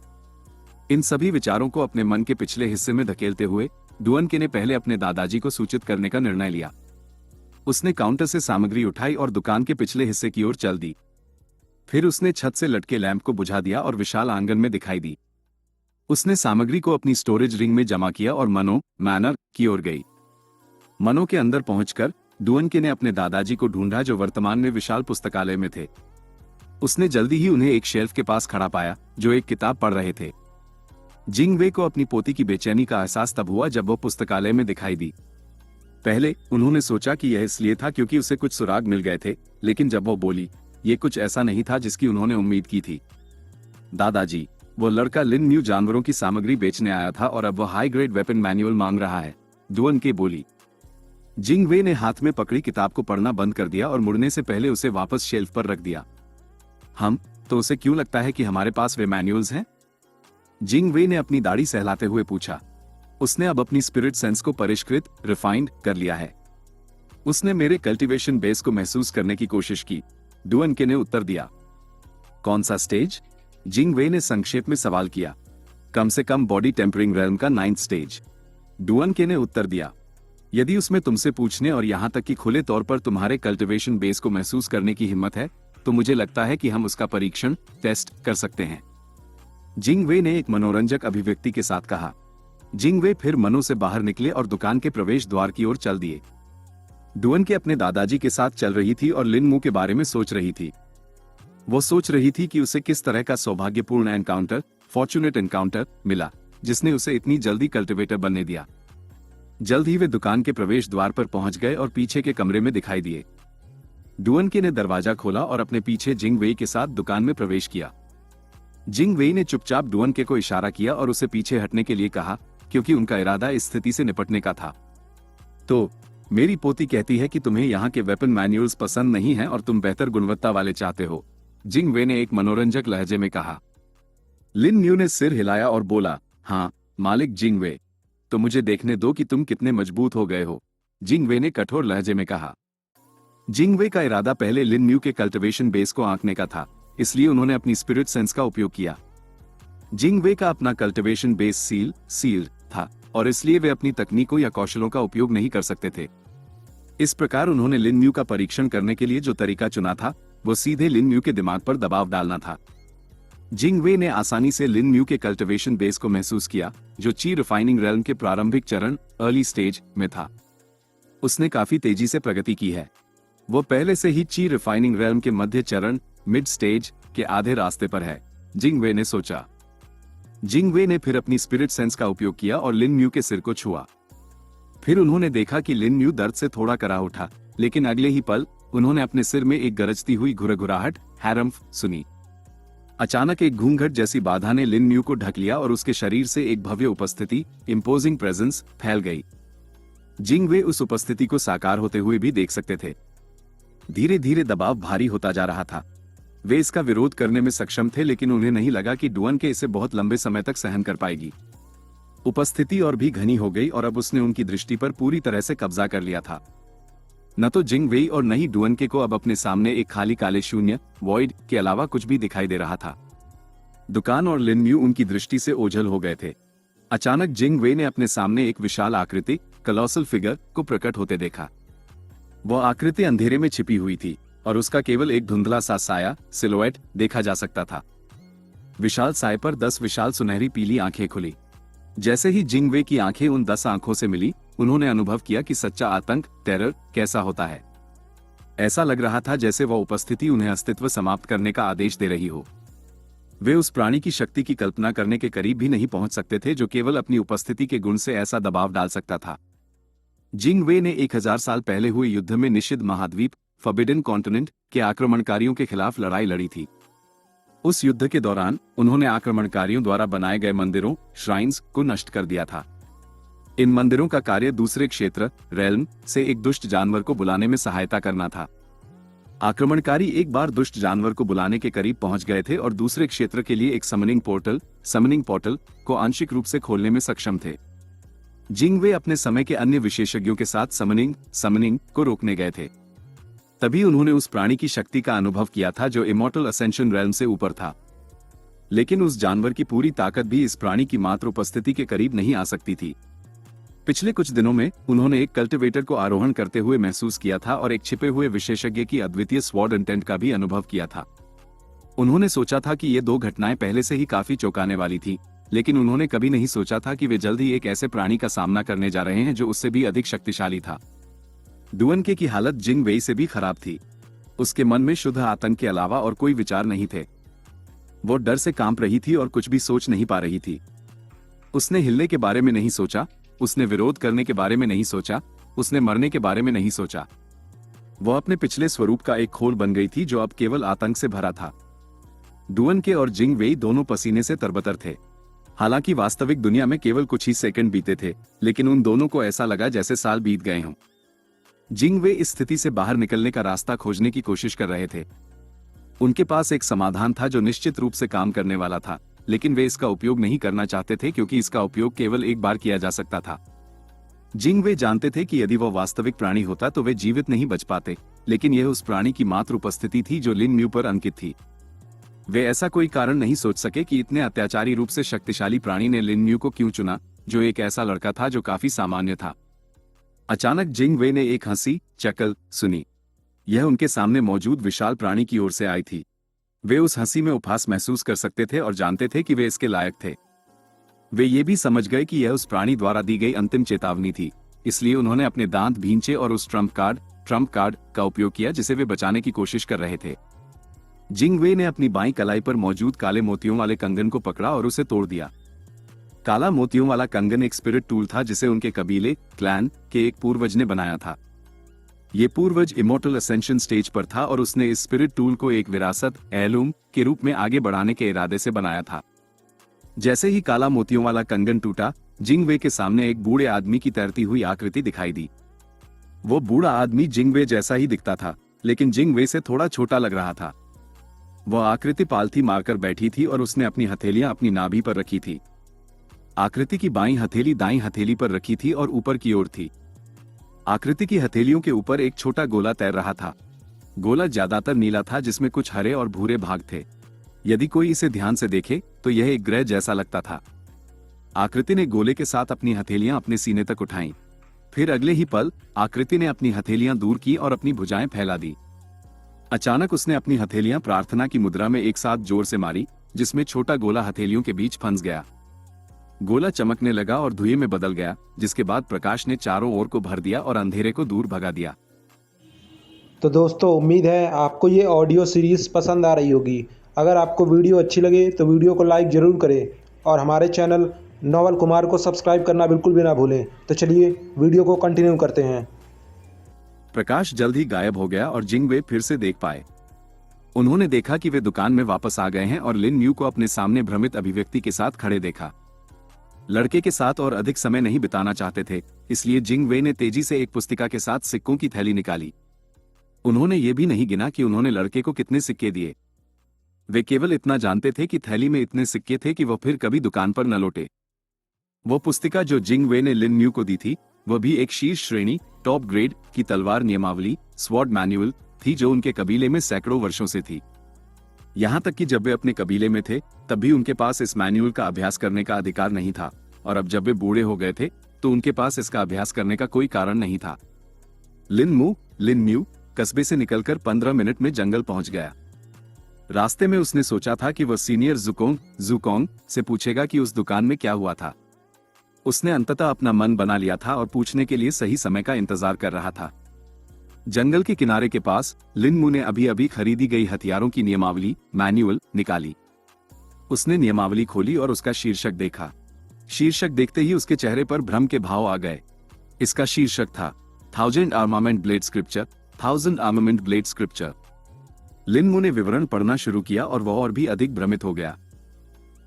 इन सभी विचारों को अपने मन के पिछले हिस्से में धकेलते हुए डुअन के ने पहले अपने दादाजी को सूचित करने का निर्णय लिया। उसने काउंटर से सामग्री उठाई और दुकान के पिछले हिस्से की ओर चल दी। फिर उसने छत से लटके लैंप को बुझा दिया और विशाल आंगन में दिखाई दी। उसने सामग्री को अपनी स्टोरेज रिंग में जमा किया और मनो मैनर की ओर गई। मनो के अंदर पहुंचकर डुअन के ने अपने दादाजी को ढूंढा जो वर्तमान में विशाल पुस्तकालय में थे। उसने जल्दी ही उन्हें एक शेल्फ के पास खड़ा पाया जो एक किताब पढ़ रहे थे। जिंग वे को अपनी पोती की बेचैनी का एहसास तब हुआ जब वो पुस्तकालय में दिखाई दी। पहले उन्होंने सोचा कि यह इसलिए था क्योंकि उसे कुछ सुराग मिल गए थे, लेकिन जब वो बोली, ये कुछ ऐसा नहीं था जिसकी उन्होंने उम्मीद की थी। दादाजी, वो लड़का लिन म्यू जानवरों की सामग्री बेचने आया था और अब वो हाई ग्रेड वेपन मैनुअल मांग रहा है, डुअन के बोली। जिंग वे ने हाथ में पकड़ी किताब को पढ़ना बंद कर दिया और मुड़ने से पहले उसे वापस शेल्फ पर रख दिया। हम तो उसे क्यों लगता है कि हमारे पास वे मैनुअल्स हैं? जिंग वे ने अपनी दाढ़ी सहलाते हुए पूछा। उसने अब अपनी स्पिरिट सेंस को परिष्कृत रिफाइंड कर लिया है। उसने मेरे कल्टीवेशन बेस को महसूस करने की कोशिश की, डुअन के ने उत्तर दिया। कौन सा स्टेज? जिंग वे ने संक्षेप में सवाल किया। कम से कम बॉडी टेम्परिंग रेल्म का 9th स्टेज, डुअन के ने उत्तर दिया। यदि उसमें तुमसे पूछने और यहां तक कि खुले तौर पर तुम्हारे कल्टीवेशन बेस को महसूस करने की हिम्मत है, तो मुझे लगता है कि हम उसका परीक्षण टेस्ट कर सकते हैं, जिंग वे ने एक मनोरंजक अभिव्यक्ति के साथ कहा। जिंग वे फिर मनो से बाहर निकले और दुकान के प्रवेश द्वार की ओर चल दिए। डुअन के अपने दादाजी के साथ चल रही थी और लिन मू के बारे में सोच रही थी। वो सोच रही थी कि उसे किस तरह का सौभाग्यपूर्ण एनकाउंटर फॉर्चुनेट एनकाउंटर मिला जिसने उसे इतनी जल्दी कल्टिवेटर बनने दिया। जल्द ही वे दुकान के प्रवेश द्वार पर पहुंच गए और पीछे के कमरे में दिखाई दिए। डुअनके ने दरवाजा खोला और अपने पीछे जिंग वेई के साथ दुकान में प्रवेश किया। जिंग वेई ने चुपचाप डुअनके को इशारा किया और उसे पीछे हटने के लिए कहा, क्योंकि उनका इरादा इस स्थिति से निपटने का था। तो मेरी पोती कहती है कि तुम्हें यहाँ के वेपन मैन्युअल्स पसंद नहीं हैं और तुम बेहतर गुणवत्ता वाले चाहते हो, जिंग वे ने एक मनोरंजक लहजे में कहा। लिन न्यू ने सिर हिलाया और बोला, हाँ मालिक जिंग वे, तो मुझे देखने दो कि तुम कितने मजबूत हो गए हो, जिंग वे ने कठोर लहजे में कहा। जिंग वे का इरादा पहले लिन न्यू के कल्टिवेशन बेस को आंकने का था, इसलिए उन्होंने अपनी स्पिरिट सेंस का उपयोग किया। जिंग वे का अपना कल्टिवेशन बेस सील्ड था और इसलिए वे अपनी तकनीकों या कौशलों का उपयोग नहीं कर सकते थे। इस प्रकार उन्होंने लिन न्यू का परीक्षण करने के लिए जो तरीका चुना था वो सीधे लिन न्यू के दिमाग पर दबाव डालना था। जिंग वे ने आसानी से लिन न्यू के कल्टिवेशन बेस को महसूस किया, जो ची रिफाइनिंग रेल्म के प्रारंभिक चरण अर्ली स्टेज में था। उसने काफी तेजी से प्रगति की है। वो पहले से ही ची रिफाइनिंग रेल्म के मध्य चरण मिड स्टेज के आधे रास्ते पर है, जिंग वे ने सोचा। जिंग वे ने फिर अपनी स्पिरिट सेंस का उपयोग किया और लिन न्यू के सिर को छुआ। फिर उन्होंने देखा कि लिन न्यू दर्द से थोड़ा करा उठा, लेकिन अगले ही पल उन्होंने अपने सिर में एक गरजती हुई घुरघुराहट हैरम्फ सुनी। अचानक एक घूंघट जैसी बाधा ने लिन न्यू को ढक लिया और उसके शरीर से एक भव्य उपस्थिति, इम्पोजिंग प्रेजेंस, फैल गई। जिंग वे उस उपस्थिति को साकार होते हुए भी देख सकते थे। धीरे धीरे दबाव भारी होता जा रहा था। वे इसका विरोध करने में सक्षम थे, लेकिन उन्हें नहीं लगा कि डुअनके इसे बहुत लंबे समय तक सहन कर पाएगी। उपस्थिति और भी घनी हो गई और अब उसने उनकी दृष्टि पर पूरी तरह से कब्जा कर लिया था। न तो जिंग वेई और न ही डुअनके को अब अपने सामने एक खाली काले शून्य वॉइड के अलावा कुछ भी दिखाई दे रहा था। दुकान और लिन न्यू उनकी दृष्टि से ओझल हो गए थे। अचानक जिंग वेई ने अपने सामने एक विशाल आकृति, कलोसल फिगर को प्रकट होते देखा। वह आकृति अंधेरे में छिपी हुई थी और उसका केवल एक धुंधला सा साया, सिलोएट, देखा जा सकता था। विशाल साए पर 10 विशाल सुनहरी पीली आंखें खुली। जैसे ही जिंग वे की आंखें उन 10 आंखों से मिली, उन्होंने अनुभव किया कि सच्चा आतंक, टेरर कैसा होता है। ऐसा लग रहा था जैसे वह उपस्थिति उन्हें अस्तित्व समाप्त करने का आदेश दे रही हो। वे उस प्राणी की शक्ति की कल्पना करने के करीब भी नहीं पहुंच सकते थे, जो केवल अपनी उपस्थिति के गुण से ऐसा दबाव डाल सकता था। जिंग वे ने 1000 साल पहले हुए युद्ध में निषिद्ध महाद्वीप, फॉरबिडन कॉन्टिनेंट के आक्रमणकारियों के खिलाफ लड़ाई लड़ी थी। उस युद्ध के दौरान उन्होंने आक्रमणकारियों द्वारा बनाए गए मंदिरों, श्राइन्स को नष्ट कर दिया था। इन मंदिरों का कार्य दूसरे क्षेत्र, रेल्म, से एक दुष्ट जानवर को बुलाने में सहायता करना था। आक्रमणकारी एक बार दुष्ट जानवर को बुलाने के करीब पहुंच गए थे और दूसरे क्षेत्र के लिए एक समनिंग पोर्टल को आंशिक रूप से खोलने में सक्षम थे। जिंग वे अपने समय के अन्य विशेषज्ञों के साथ समनिंग को रोकने गए थे। तभी उन्होंने उस प्राणी की शक्ति का अनुभव किया था जो इमॉर्टल असेंशन रेल्म से ऊपर था। लेकिन उस जानवर की पूरी ताकत भी इस प्राणी की मात्र उपस्थिति के करीब नहीं आ सकती थी। पिछले कुछ दिनों में उन्होंने एक कल्टिवेटर को आरोहण करते हुए महसूस किया था और एक छिपे हुए विशेषज्ञ की अद्वितीय स्वॉर्ड इंटेंट का भी अनुभव किया था। उन्होंने सोचा था कि ये 2 घटनाएं पहले से ही काफी चौंकाने वाली थी, लेकिन उन्होंने कभी नहीं सोचा था कि वे जल्द ही एक ऐसे प्राणी का सामना करने जा रहे हैं जो उससे भी अधिक शक्तिशाली था। डुअनके की हालत जिंग वेई से भी खराब थी। उसके मन में शुद्ध आतंक के अलावा और कोई विचार नहीं थे। वो डर से कांप रही थी और कुछ भी सोच नहीं पा रही थी। उसने हिलने के बारे में नहीं सोचा, उसने विरोध करने के बारे में नहीं सोचा, उसने मरने के बारे में नहीं सोचा। वह अपने पिछले स्वरूप का एक खोल बन गई थी जो अब केवल आतंक से भरा था। डुअनके और जिंग वेई दोनों पसीने से तरबतर थे। हालांकि वास्तविक दुनिया में केवल कुछ ही सेकंड बीते थे, लेकिन उन दोनों को ऐसा लगा जैसे साल बीत गए हों। जिंग वे इस स्थिति से बाहर निकलने का रास्ता खोजने की कोशिश कर रहे थे। उनके पास एक समाधान था जो निश्चित रूप से काम करने वाला था, लेकिन वे इसका उपयोग नहीं करना चाहते थे क्योंकि इसका उपयोग केवल एक बार किया जा सकता था। जिंग वे जानते थे कि यदि वह वास्तविक प्राणी होता तो वे जीवित नहीं बच पाते, लेकिन यह उस प्राणी की मात्र उपस्थिति थी जो लिन न्यू पर अंकित थी। वे ऐसा कोई कारण नहीं सोच सके कि इतने अत्याचारी रूप से शक्तिशाली प्राणी ने लिन न्यू को क्यों चुना, जो एक ऐसा लड़का था जो काफी सामान्य था। अचानक जिंग वे ने एक हंसी चकल सुनी। यह उनके सामने मौजूद विशाल प्राणी की ओर से आई थी। वे उस हंसी में उपहास महसूस कर सकते थे और जानते थे कि वे इसके लायक थे। वे ये भी समझ गए कि यह उस प्राणी द्वारा दी गई अंतिम चेतावनी थी, इसलिए उन्होंने अपने दांत भींचे और उस ट्रम्प कार्ड का उपयोग किया जिसे वे बचाने की कोशिश कर रहे थे। जिंग वे ने अपनी बाईं कलाई पर मौजूद काले मोतियों वाले कंगन को पकड़ा और उसे तोड़ दिया। काला मोतियों वाला कंगन एक स्पिरिट टूल था जिसे उनके कबीले क्लैन के एक पूर्वज ने बनाया था। ये पूर्वज इमोर्टल असेंशन स्टेज पर था और उसने इस स्पिरिट टूल को एक विरासत हेirloom के रूप में आगे बढ़ाने के इरादे से बनाया था। जैसे ही काला मोतियों वाला कंगन टूटा, जिंग वे के सामने एक बूढ़े आदमी की तैरती हुई आकृति दिखाई दी। वो बूढ़ा आदमी जिंग वे जैसा ही दिखता था, लेकिन जिंग वे से थोड़ा छोटा लग रहा था। वह आकृति पालथी मारकर बैठी थी और उसने अपनी हथेलियां अपनी नाभि पर रखी थी। आकृति की बाईं हथेली दाईं हथेली पर रखी थी और ऊपर की ओर थी। आकृति की हथेलियों के ऊपर एक छोटा गोला तैर रहा था। गोला ज्यादातर नीला था जिसमें कुछ हरे और भूरे भाग थे। यदि कोई इसे ध्यान से देखे तो यह एक ग्रह जैसा लगता था। आकृति ने गोले के साथ अपनी हथेलियां अपने सीने तक उठाईं। फिर अगले ही पल आकृति ने अपनी हथेलियां दूर की और अपनी भुजाएं फैला दी। अचानक उसने अपनी हथेलियां प्रार्थना की मुद्रा में एक साथ जोर से मारी, जिसमें छोटा गोला हथेलियों के बीच फंस गया। गोला चमकने लगा और धुएं में बदल गया, जिसके बाद प्रकाश ने चारों ओर को भर दिया और अंधेरे को दूर भगा दिया।
तो दोस्तों, उम्मीद है आपको ये ऑडियो सीरीज़ पसंद आ रही होगी। अगर आपको वीडियो अच्छी लगे तो वीडियो को लाइक ज़रूर करें और हमारे चैनल नवल कुमार को सब्सक्राइब करना बिल्कुल भी ना भूलें। तो चलिए वीडियो को कंटिन्यू करते हैं।
प्रकाश जल्द ही गायब हो गया और जिंग वे फिर से देख पाए। उन्होंने देखा कि वे दुकान में वापस आ गए हैं और लिन न्यू को अपने सामने भ्रमित अभिव्यक्ति के साथ खड़े देखा। लड़के के साथ और अधिक समय नहीं बिताना चाहते थे, इसलिए जिंग वे ने तेजी से एक पुस्तिका के साथ सिक्कों की थैली निकाली। उन्होंने ये भी नहीं गिना कि उन्होंने लड़के को कितने सिक्के दिए। वे केवल इतना जानते थे कि थैली में इतने सिक्के थे कि वह फिर कभी दुकान पर न लौटे। वो पुस्तिका जो जिंग वे ने लिन न्यू को दी थी, वह भी एक शीर्ष श्रेणी टॉप ग्रेड की तलवार नियमावली स्वॉर्ड मैनुअल थी, जो उनके कबीले में सैकड़ों वर्षों से थी। यहाँ तक कि जब वे अपने कबीले में थे तब भी उनके पास इस मैनुअल का अभ्यास करने का अधिकार नहीं था, और अब जब वे बूढ़े हो गए थे तो उनके पास इसका अभ्यास करने का कोई कारण नहीं था। लिन न्यू कस्बे से निकलकर 15 मिनट में जंगल पहुंच गया। रास्ते में उसने सोचा था कि वह सीनियर जुकोंग से पूछेगा कि उस दुकान में क्या हुआ था। उसने अंततः अपना मन बना लिया था और पूछने के लिए सही समय का इंतजार कर रहा था। जंगल के किनारे के पास लिन ने अभी अभी खरीदी गई हथियारों की नियमावली मैनुअल निकाली। उसने नियमावली खोली और उसका शीर्षक देखा। शीर्षक देखते ही उसके चेहरे पर भ्रम के भाव आ गए। इसका शीर्षक था 1000 armament blade scripture. 1000 armament blade scripture. Lin ने विवरण पढ़ना शुरू किया और वह और भी अधिक भ्रमित हो गया।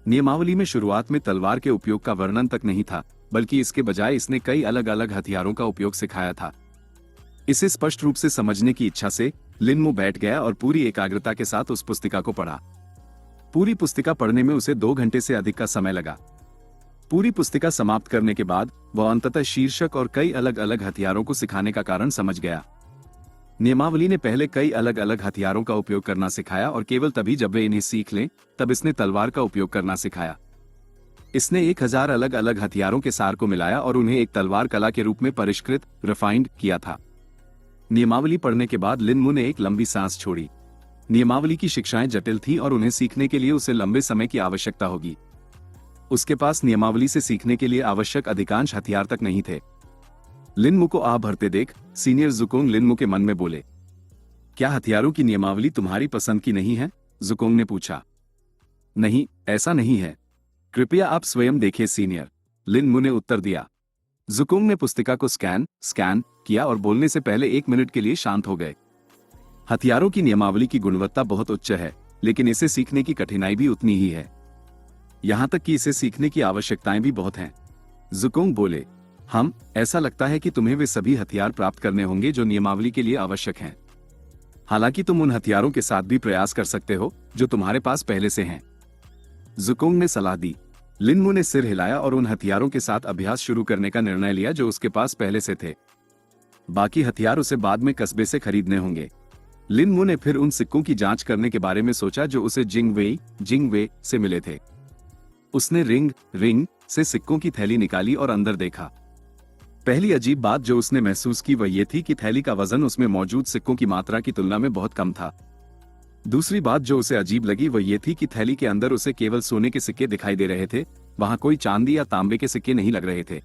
नियमावली में शुरुआत में तलवार के उपयोग का वर्णन तक नहीं था, बल्कि इसके बजाय इसने कई अलग अलग हथियारों का उपयोग सिखाया था। इसे स्पष्ट रूप से समझने की इच्छा से लिन बैठ गया और पूरी एकाग्रता के साथ उस पुस्तिका को पढ़ा। पूरी पुस्तिका पढ़ने में उसे 2 घंटे से अधिक का समय लगा। पूरी पुस्तिका समाप्त करने के बाद वह अंततः शीर्षक और कई अलग अलग हथियारों को सिखाने का कारण समझ गया। नियमावली ने पहले कई अलग अलग हथियारों का उपयोग करना सिखाया और केवल तभी जब वे इन्हें सीख लें तब इसने तलवार का उपयोग करना सिखाया। इसने 1000 अलग अलग हथियारों के सार को मिलाया और उन्हें एक तलवार कला के रूप में परिष्कृत रिफाइंड किया था। नियमावली पढ़ने के बाद लिन ने एक लंबी सांस छोड़ी। नियमावली की शिक्षाएं जटिल थीं और उन्हें सीखने के लिए उसे लंबे समय की आवश्यकता होगी। उसके पास नियमावली से सीखने के लिए आवश्यक अधिकांश हथियार तक नहीं थे। लिन को आ भरते देख सीनियर जुकोंग लिन के मन में बोले, क्या हथियारों की नियमावली तुम्हारी पसंद की नहीं है? जुकोंग ने पूछा। नहीं, ऐसा नहीं है। कृपया आप स्वयं देखिए सीनियर, लिन ने उत्तर दिया। जुकोंग ने पुस्तिका को स्कैन किया और बोलने से पहले 1 मिनट के लिए शांत हो गए। हथियारों की नियमावली की गुणवत्ता बहुत उच्च है, लेकिन इसे सीखने की कठिनाई भी उतनी ही है। यहां तक कि इसे सीखने की आवश्यकताएं भी बहुत हैं। जुकोंग बोले, ऐसा लगता है कि तुम्हें वे सभी हथियार प्राप्त करने होंगे जो नियमावली के लिए आवश्यक हैं। हालांकि तुम उन हथियारों के साथ भी प्रयास कर सकते हो जो तुम्हारे पास पहले से हैं। जुकोंग ने सलाह दी। लिन ने सिर हिलाया और उन हथियारों के साथ अभ्यास शुरू करने का निर्णय लिया जो उसके पास पहले से थे। बाकी हथियार उसे बाद में कस्बे से खरीदने होंगे। लिन ने फिर उन सिक्कों की जांच करने के बारे में सोचा जो उसे जिंग वे से मिले थे। उसने रिंग से सिक्कों की थैली निकाली और अंदर देखा। पहली अजीब बात जो उसने महसूस की वह ये थी कि थैली का वजन उसमें मौजूद सिक्कों की मात्रा की तुलना में बहुत कम था। दूसरी बात जो उसे अजीब लगी वह ये थी कि थैली के अंदर उसे केवल सोने के सिक्के दिखाई दे रहे थे, वहां कोई चांदी या तांबे के सिक्के नहीं लग रहे थे।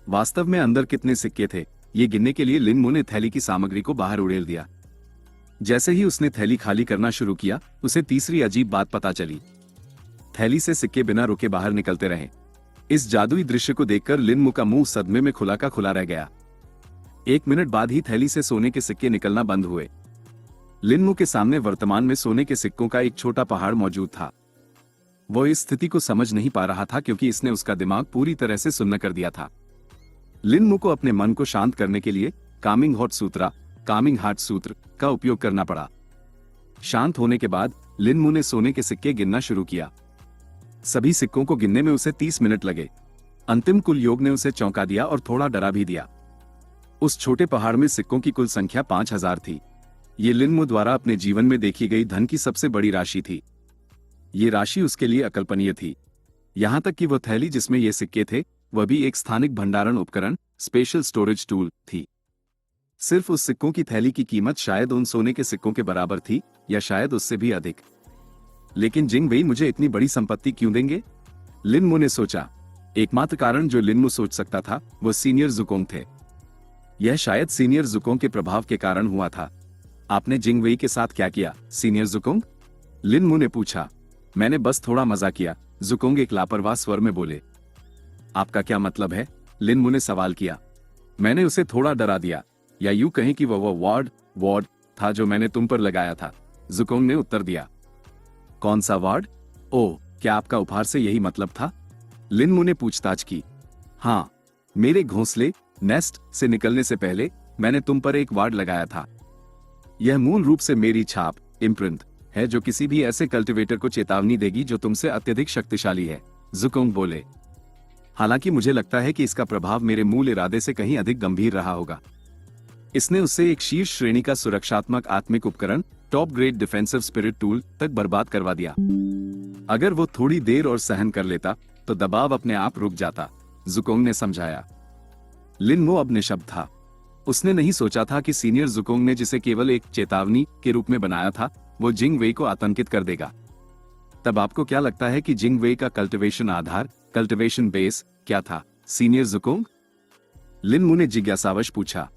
वास्तव में अंदर कितने सिक्के थे, ये गिनने के लिए लिन ने थैली की सामग्री को बाहर उड़ेल दिया। जैसे ही उसने थैली खाली करना शुरू किया, उसे तीसरी अजीब बात पता चली। थैली से सिक्के बिना रुके बाहर निकलते रहे। इस जादुई दृश्य को देखकर लिन का मुंह सदमे में खुला का खुला रह गया। 1 मिनट बाद ही थैली से सोने के सिक्के निकलना बंद हुए। लिन के सामने वर्तमान में सोने के सिक्कों का एक छोटा पहाड़ मौजूद था। वो इस स्थिति को समझ नहीं पा रहा था क्योंकि इसने उसका दिमाग पूरी तरह से सुन्न कर दिया था। लिन को अपने मन को शांत करने के लिए कामिंग हार्ट सूत्र का उपयोग करना पड़ा। शांत होने के बाद लिन ने सोने के सिक्के गिनना शुरू किया। सभी सिक्कों को गिनने में उसे 30 मिनट लगे। अंतिम कुल योग ने उसे चौंका दिया और थोड़ा डरा भी दिया। उस छोटे पहाड़ में सिक्कों की कुल संख्या 5000 थी। ये लिन द्वारा अपने जीवन में देखी गई धन की सबसे बड़ी राशि थी। ये राशि उसके लिए अकल्पनीय थी। यहां तक कि वह थैली जिसमें ये सिक्के थे, वह भी एक स्थानिक भंडारण उपकरण, स्पेशल स्टोरेज टूल थी। सिर्फ उस सिक्कों की थैली की कीमत शायद उन सोने के सिक्कों के बराबर थी, या शायद उससे भी अधिक। लेकिन जिंग वेई मुझे इतनी बड़ी संपत्ति क्यों देंगे? लिन ने सोचा। एकमात्र कारण जो लिन सोच सकता था वो सीनियर जुकोंग थे। यह शायद सीनियर जुकोंग के प्रभाव के कारण हुआ था। आपने जिंग वेई के साथ क्या किया, सीनियर जुकोंग? लिन ने पूछा। मैंने बस थोड़ा मजा किया, जुकोंग एक लापरवाह स्वर में बोले। आपका क्या मतलब है? लिन ने सवाल किया। मैंने उसे थोड़ा डरा दिया, या यूं कहें कि वह वार्ड था जो मैंने तुम पर लगाया था, जुकोंग ने उत्तर दिया। कौन सा वार्ड? ओह, क्या आपका उपहार से यही मतलब था? लिन ने पूछताछ की। हाँ, मेरे घोंसले नेस्ट से निकलने से पहले मैंने तुम पर एक वार्ड लगाया था। यह मूल रूप से मेरी छाप, इम्प्रिंट है, जो किसी भी ऐसे कल्टीवेटर को चेतावनी देगी जो तुमसे अत्यधिक शक्तिशाली है, जुकोंग बोले। हालांकि मुझे लगता है कि इसका प्रभाव मेरे मूल इरादे से कहीं अधिक गंभीर रहा होगा। इसने उससे एक शीर्ष श्रेणी का सुरक्षात्मक आत्मिक उपकरण, top grade defensive spirit tool तक बर्बाद करवा दिया। अगर वो थोड़ी देर और सहन कर लेता तो दबाव अपने आप रुक जाता, जुकोंग ने समझाया। लिन अब निशब्द था। उसने नहीं सोचा था कि सीनियर जुकोंग ने जिसे केवल एक चेतावनी के रूप में बनाया था, वो जिंग वेई को आतंकित कर देगा। तब आपको क्या लगता है कि जिंग वेई का कल्टीवेशन आधार, कल्टीवेशन बेस क्या था, सीनियर जुकोंग? लिन ने जिज्ञासावश पूछा।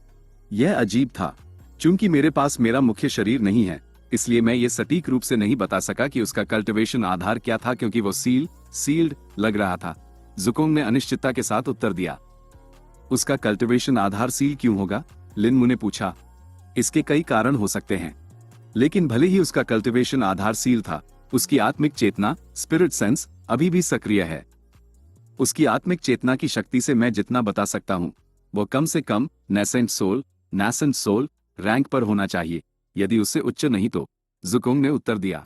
यह अजीब था। चूंकि मेरे पास मेरा मुख्य शरीर नहीं है, इसलिए मैं ये सटीक रूप से नहीं बता सका कि उसका कल्टीवेशन आधार क्या था, क्योंकि वो सील्ड लग रहा था, जुकोंग ने अनिश्चितता के साथ उत्तर दिया। उसका कल्टीवेशन आधार सील क्यों होगा? लिन ने पूछा। इसके कई कारण हो सकते हैं, लेकिन भले ही उसका कल्टीवेशन आधार सील था, उसकी आत्मिक चेतना, स्पिरिट सेंस, अभी भी सक्रिय है। उसकी आत्मिक चेतना की शक्ति से मैं जितना बता सकता हूं, वो कम से कम नैसेंट सोल रैंक पर होना चाहिए, यदि उससे उच्च नहीं तो, जुकोंग ने उत्तर दिया।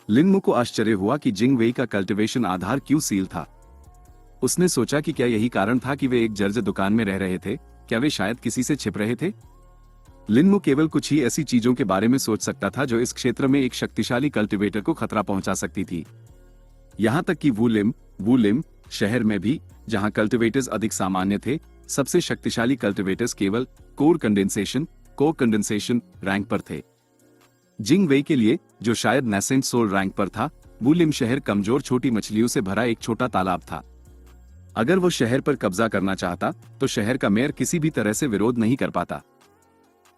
लिन को आश्चर्य हुआ कि जिंग वेई का कल्टीवेशन आधार क्यों सील था। उसने सोचा कि क्या यही कारण था कि वे एक जर्ज दुकान में रह रहे थे? क्या वे शायद किसी से छिप रहे थे? लिन केवल कुछ ही ऐसी चीजों के बारे में सोच सकता था जो इस क्षेत्र में एक शक्तिशाली कल्टीवेटर को खतरा पहुंचा सकती थी। यहां तक कि वुलिम शहर में भी, जहां कल्टीवेटर्स अधिक सामान्य थे, सबसे शक्तिशाली कल्टीवेटर्स केवल कोर कंडेंसेशन रैंक पर थे। जिंग वेई के लिए, जो शायद नैसेंट सोल रैंक पर था, वुलिम शहर कमजोर छोटी मछलियों से भरा एक छोटा तालाब था। अगर वो शहर पर कब्जा करना चाहता तो शहर का मेयर किसी भी तरह से विरोध नहीं कर पाता।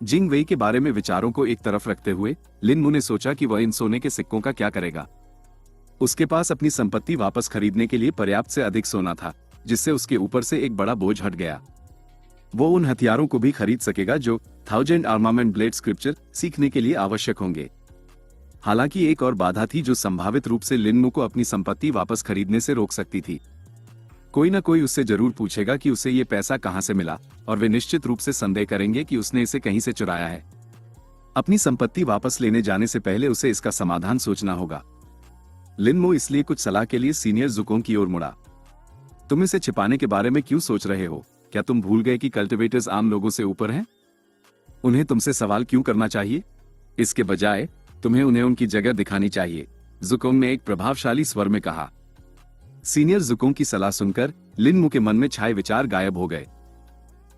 जिंग वेई के बारे में विचारों को एक तरफ रखते हुए लिन ने सोचा कि वह इन सोने के सिक्कों का क्या करेगा। उसके पास अपनी संपत्ति वापस खरीदने के लिए पर्याप्त से अधिक सोना था, जिससे उसके ऊपर से एक बड़ा बोझ हट गया। वो उन हथियारों को भी खरीद सकेगा जो 1000 आर्मामेंट ब्लेड स्क्रिप्चर सीखने के लिए आवश्यक होंगे। हालांकि एक और बाधा थी जो संभावित रूप से लिन को अपनी संपत्ति वापस खरीदने से रोक सकती थी। कोई ना कोई उससे जरूर पूछेगा कि उसे ये पैसा कहां से मिला, और वे निश्चित रूप से संदेह करेंगे कि उसने इसे कहीं से चुराया है। अपनी संपत्ति वापस लेने जाने से पहले उसे इसका समाधान सोचना होगा। लिन इसलिए कुछ सलाह के लिए सीनियर जुकोंग की ओर मुड़ा। तुम इसे छिपाने के बारे में क्यों सोच रहे हो? क्या तुम भूल गए कि कल्टीवेटर्स आम लोगों से ऊपर हैं? उन्हें तुमसे सवाल क्यों करना चाहिए? इसके बजाय तुम्हें उन्हें उनकी जगह दिखानी चाहिए, जुकोंग ने एक प्रभावशाली स्वर में कहा। सीनियर जुकोंग की सलाह सुनकर लिन के मन में छाए विचार गायब हो गए।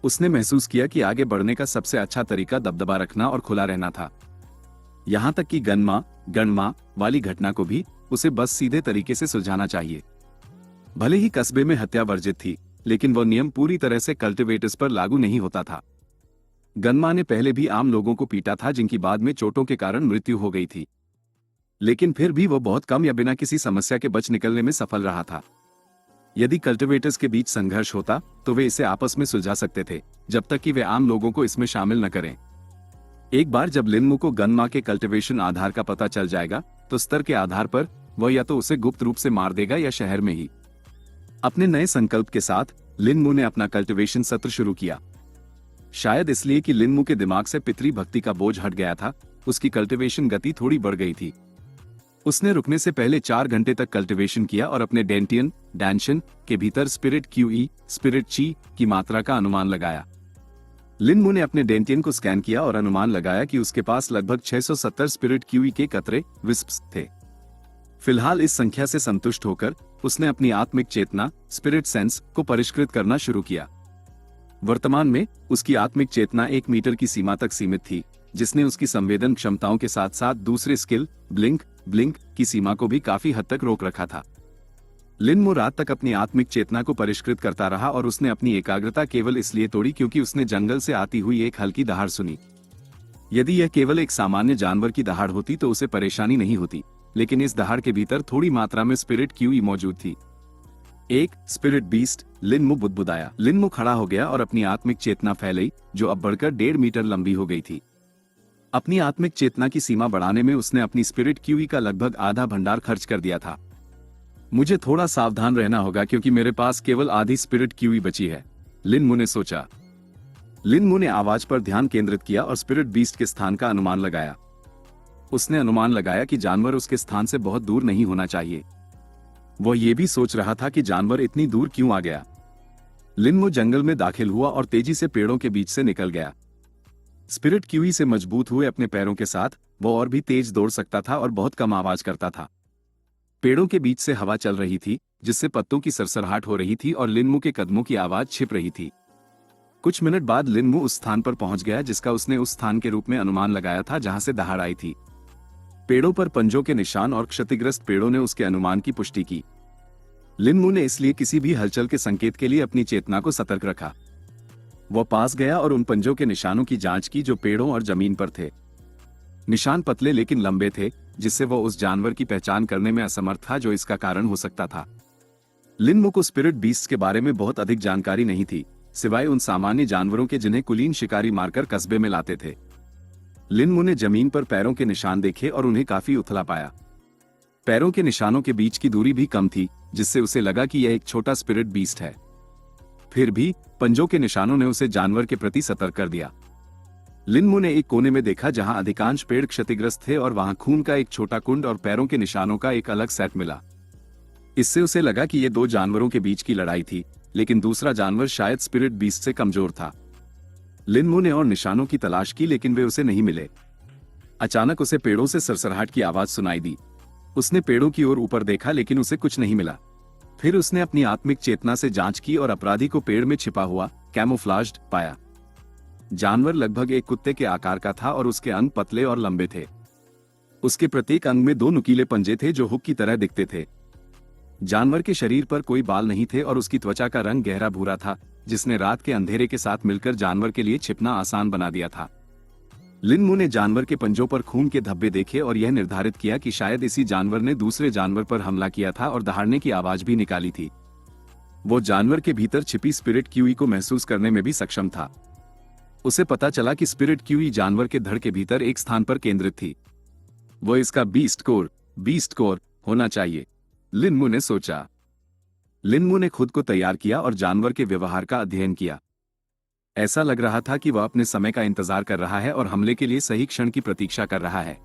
उसने महसूस किया कि आगे बढ़ने का सबसे अच्छा तरीका दबदबा रखना और खुला रहना था। यहां तक कि गणमा वाली घटना को भी उसे बस सीधे तरीके से सुलझाना चाहिए। भले ही कस्बे में हत्या वर्जित थी, लेकिन वह नियम पूरी तरह से कल्टीवेटर्स पर लागू नहीं होता था। गनमा ने पहले भी आम लोगों को पीटा था जिनकी बाद में चोटों के कारण मृत्यु हो गई थी, लेकिन फिर भी वो बहुत कम या बिना किसी समस्या के बच निकलने में सफल रहा था। यदि कल्टिवेटर्स के बीच संघर्ष होता तो वे इसे आपस में सुलझा सकते थे, जब तक कि वे आम लोगों को इसमें शामिल न करें। एक बार जब लिनमू को गनमा के कल्टिवेशन आधार का पता चल जाएगा तो स्तर के आधार पर वह या तो उसे गुप्त रूप से मार देगा या शहर में ही। अपने नए संकल्प के साथ लिनमू ने अपना कल्टिवेशन सत्र शुरू किया। शायद इसलिए कि लिनमू के दिमाग से पितृ भक्ति का बोझ हट गया था, उसकी कल्टिवेशन गति थोड़ी बढ़ गई थी। उसने रुकने से पहले 4 घंटे तक कल्टिवेशन किया और अपने डेंटियन डैंशन के भीतर स्पिरिट क्यूई स्पिरिट ची की मात्रा का अनुमान लगाया। लिनमू ने अपने डेंटियन को स्कैन किया और अनुमान लगाया कि उसके पास लगभग 670 स्पिरिट क्यूई के कतरे विस्प्स थे। फिलहाल इस संख्या से संतुष्ट होकर उसने अपनी आत्मिक चेतना स्पिरिट सेंस को परिष्कृत करना शुरू किया। वर्तमान में उसकी आत्मिक चेतना 1 मीटर की सीमा तक सीमित थी, जिसने उसकी संवेदन क्षमताओं के साथ साथ दूसरे स्किल ब्लिंक की सीमा को भी काफी हद तक रोक रखा था। लिनमू रात तक अपनी आत्मिक चेतना को परिष्कृत करता रहा और उसने अपनी एकाग्रता केवल इसलिए तोड़ी क्योंकि उसने जंगल से आती हुई एक हल्की दहाड़ सुनी। यदि यह केवल एक सामान्य जानवर की दहाड़ होती तो उसे परेशानी नहीं होती, लेकिन इस दहाड़ के भीतर थोड़ी मात्रा में स्पिरिट क्यूई मौजूद थी। एक स्पिरिट बीस्ट, लिनमू बुदबुदाया। लिनमू खड़ा हो गया और अपनी आत्मिक चेतना फैलाई, जो अब बढ़कर 1.5 मीटर लंबी हो गई थी। अपनी आत्मिक चेतना की सीमा बढ़ाने में उसने अपनी स्पिरिट क्यूई का लगभग आधा भंडार खर्च कर दिया था। मुझे थोड़ा सावधान रहना होगा क्योंकि मेरे पास केवल आधी स्पिरिट क्यूई बची है, लिनमू ने सोचा। लिनमू ने आवाज पर ध्यान केंद्रित किया और स्पिरिट बीस्ट के स्थान का अनुमान लगाया। उसने अनुमान लगाया कि जानवर उसके स्थान से बहुत दूर नहीं होना चाहिए। वह यह भी सोच रहा था कि जानवर इतनी दूर क्यों आ गया। लिनमू जंगल में दाखिल हुआ और तेजी से पेड़ों के बीच से निकल गया। स्पिरिट क्यूई से मजबूत हुए अपने पैरों के साथ वो और भी तेज दौड़ सकता था और बहुत कम आवाज करता था। पेड़ों के बीच से हवा चल रही थी, जिससे पत्तों की सरसराहट हो रही थी और लिनमू के कदमों की आवाज छिप रही थी। कुछ मिनट बाद लिनमू उस स्थान पर पहुंच गया जिसका उसने उस स्थान के रूप में अनुमान लगाया था जहां से दहाड़ आई थी। पेड़ों पर पंजों के निशान और क्षतिग्रस्त पेड़ों ने उसके अनुमान की पुष्टि की। लिनमू ने इसलिए किसी भी हलचल के संकेत के लिए अपनी चेतना को सतर्क रखा। वह पास गया और उन पंजों के निशानों की जांच की जो पेड़ों और जमीन पर थे। निशान पतले लेकिन लंबे थे, जिससे वह उस जानवर की पहचान करने में असमर्थ था जो इसका कारण हो सकता था। लिनमू को स्पिरिट बीस्ट के बारे में बहुत अधिक जानकारी नहीं थी, सिवाय उन सामान्य जानवरों के जिन्हें कुलीन शिकारी मारकर कस्बे में लाते थे। लिनमू ने जमीन पर पैरों के निशान देखे और उन्हें काफी उथला पाया। पैरों के निशानों के बीच की दूरी भी कम थी, जिससे उसे लगा कि यह एक छोटा स्पिरिट बीस्ट है। फिर भी पंजों के निशानों ने उसे जानवर के प्रति सतर्क कर दिया। लिनमू ने एक कोने में देखा जहां अधिकांश पेड़ क्षतिग्रस्त थे और वहां खून का एक छोटा कुंड और पैरों के निशानों का एक अलग सेट मिला। इससे उसे लगा कि ये 2 जानवरों के बीच की लड़ाई थी, लेकिन दूसरा जानवर शायद स्पिरिट बीस्ट से कमजोर था। लिनमू ने और निशानों की तलाश की, लेकिन वे उसे नहीं मिले। अचानक उसे पेड़ों से सरसराहट की आवाज सुनाई दी। उसने पेड़ों की ओर ऊपर देखा, लेकिन उसे कुछ नहीं मिला। फिर उसने अपनी आत्मिक चेतना से जांच की और अपराधी को पेड़ में छिपा हुआ कैमोफ्लाज्ड पाया। जानवर लगभग एक कुत्ते के आकार का था और उसके अंग पतले और लंबे थे। उसके प्रत्येक अंग में 2 नुकीले पंजे थे जो हुक की तरह दिखते थे। जानवर के शरीर पर कोई बाल नहीं थे और उसकी त्वचा का रंग गहरा भूरा था, जिसने रात के अंधेरे के साथ मिलकर जानवर के लिए छिपना आसान बना दिया था। लिनमू ने जानवर के पंजों पर खून के धब्बे देखे और यह निर्धारित किया कि शायद इसी जानवर ने दूसरे जानवर पर हमला किया था और दहाड़ने की आवाज भी निकाली थी। वो जानवर के भीतर छिपी स्पिरिट क्यूई को महसूस करने में भी सक्षम था। उसे पता चला कि स्पिरिट क्यूई जानवर के धड़ के भीतर एक स्थान पर केंद्रित थी। वो इसका बीस्ट कोर होना चाहिए, लिनमू ने सोचा। लिनमू ने खुद को तैयार किया और जानवर के व्यवहार का अध्ययन किया। ऐसा लग रहा था कि वह अपने समय का इंतजार कर रहा है और हमले के लिए सही क्षण की प्रतीक्षा कर रहा है।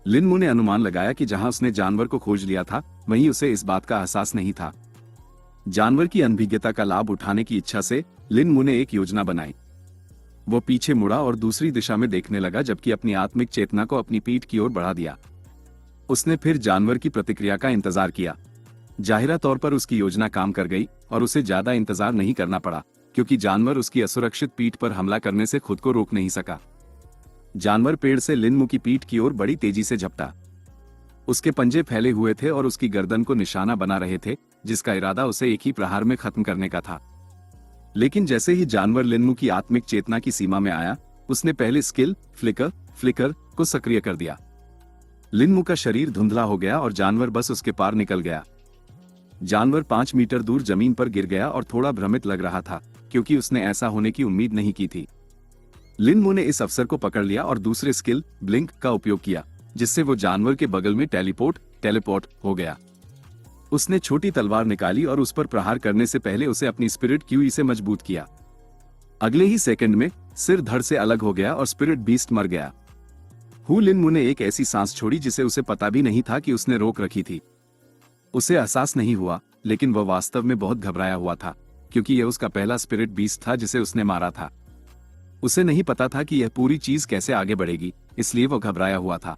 लिनमू ने अनुमान लगाया कि जहां उसने जानवर को खोज लिया था, वहीं उसे इस बात का एहसास नहीं था। जानवर की अनभिज्ञता का लाभ उठाने की इच्छा से लिनमू ने एक योजना बनाई। वो पीछे मुड़ा और दूसरी दिशा में देखने लगा, जबकि अपनी आत्मिक चेतना को अपनी पीठ की ओर बढ़ा दिया। उसने फिर जानवर की प्रतिक्रिया का इंतजार किया। जाहिरा तौर पर उसकी योजना काम कर गई और उसे ज्यादा इंतजार नहीं करना पड़ा, क्योंकि जानवर उसकी असुरक्षित पीठ पर हमला करने से खुद को रोक नहीं सका। जानवर पेड़ से लिनमू की पीठ की ओर बड़ी तेजी से झपटा। उसके पंजे फैले हुए थे और उसकी गर्दन को निशाना बना रहे थे, जिसका इरादा उसे एक ही प्रहार में खत्म करने का था। लेकिन जैसे ही जानवर लिनमू की आत्मिक चेतना की सीमा में आया, उसने पहले स्किल फ्लिकर को सक्रिय कर दिया। लिनमू का शरीर धुंधला हो गया और जानवर बस उसके पार निकल गया। जानवर 5 मीटर दूर जमीन पर गिर गया और थोड़ा भ्रमित लग रहा था, क्योंकि उसने ऐसा होने की उम्मीद नहीं की थी। लिनमू ने इस अवसर को पकड़ लिया और दूसरे स्किल ब्लिंक का उपयोग किया, जिससे वो जानवर के बगल में टेलीपोर्ट हो गया। उसने छोटी तलवार निकाली और उस पर प्रहार करने से पहले उसे अपनी स्पिरिट क्यूई से मजबूत किया। अगले ही सेकंड में सिर धड़ से अलग हो गया और स्पिरिट बीस्ट मर गया। लिनमू ने एक ऐसी सांस छोड़ी जिसे उसे पता भी नहीं था कि उसने रोक रखी थी। उसे एहसास नहीं हुआ, लेकिन वह वास्तव में बहुत घबराया हुआ था, क्योंकि यह उसका पहला स्पिरिट बीस्ट था जिसे उसने मारा था। उसे नहीं पता था कि यह पूरी चीज कैसे आगे बढ़ेगी, इसलिए वह घबराया हुआ था।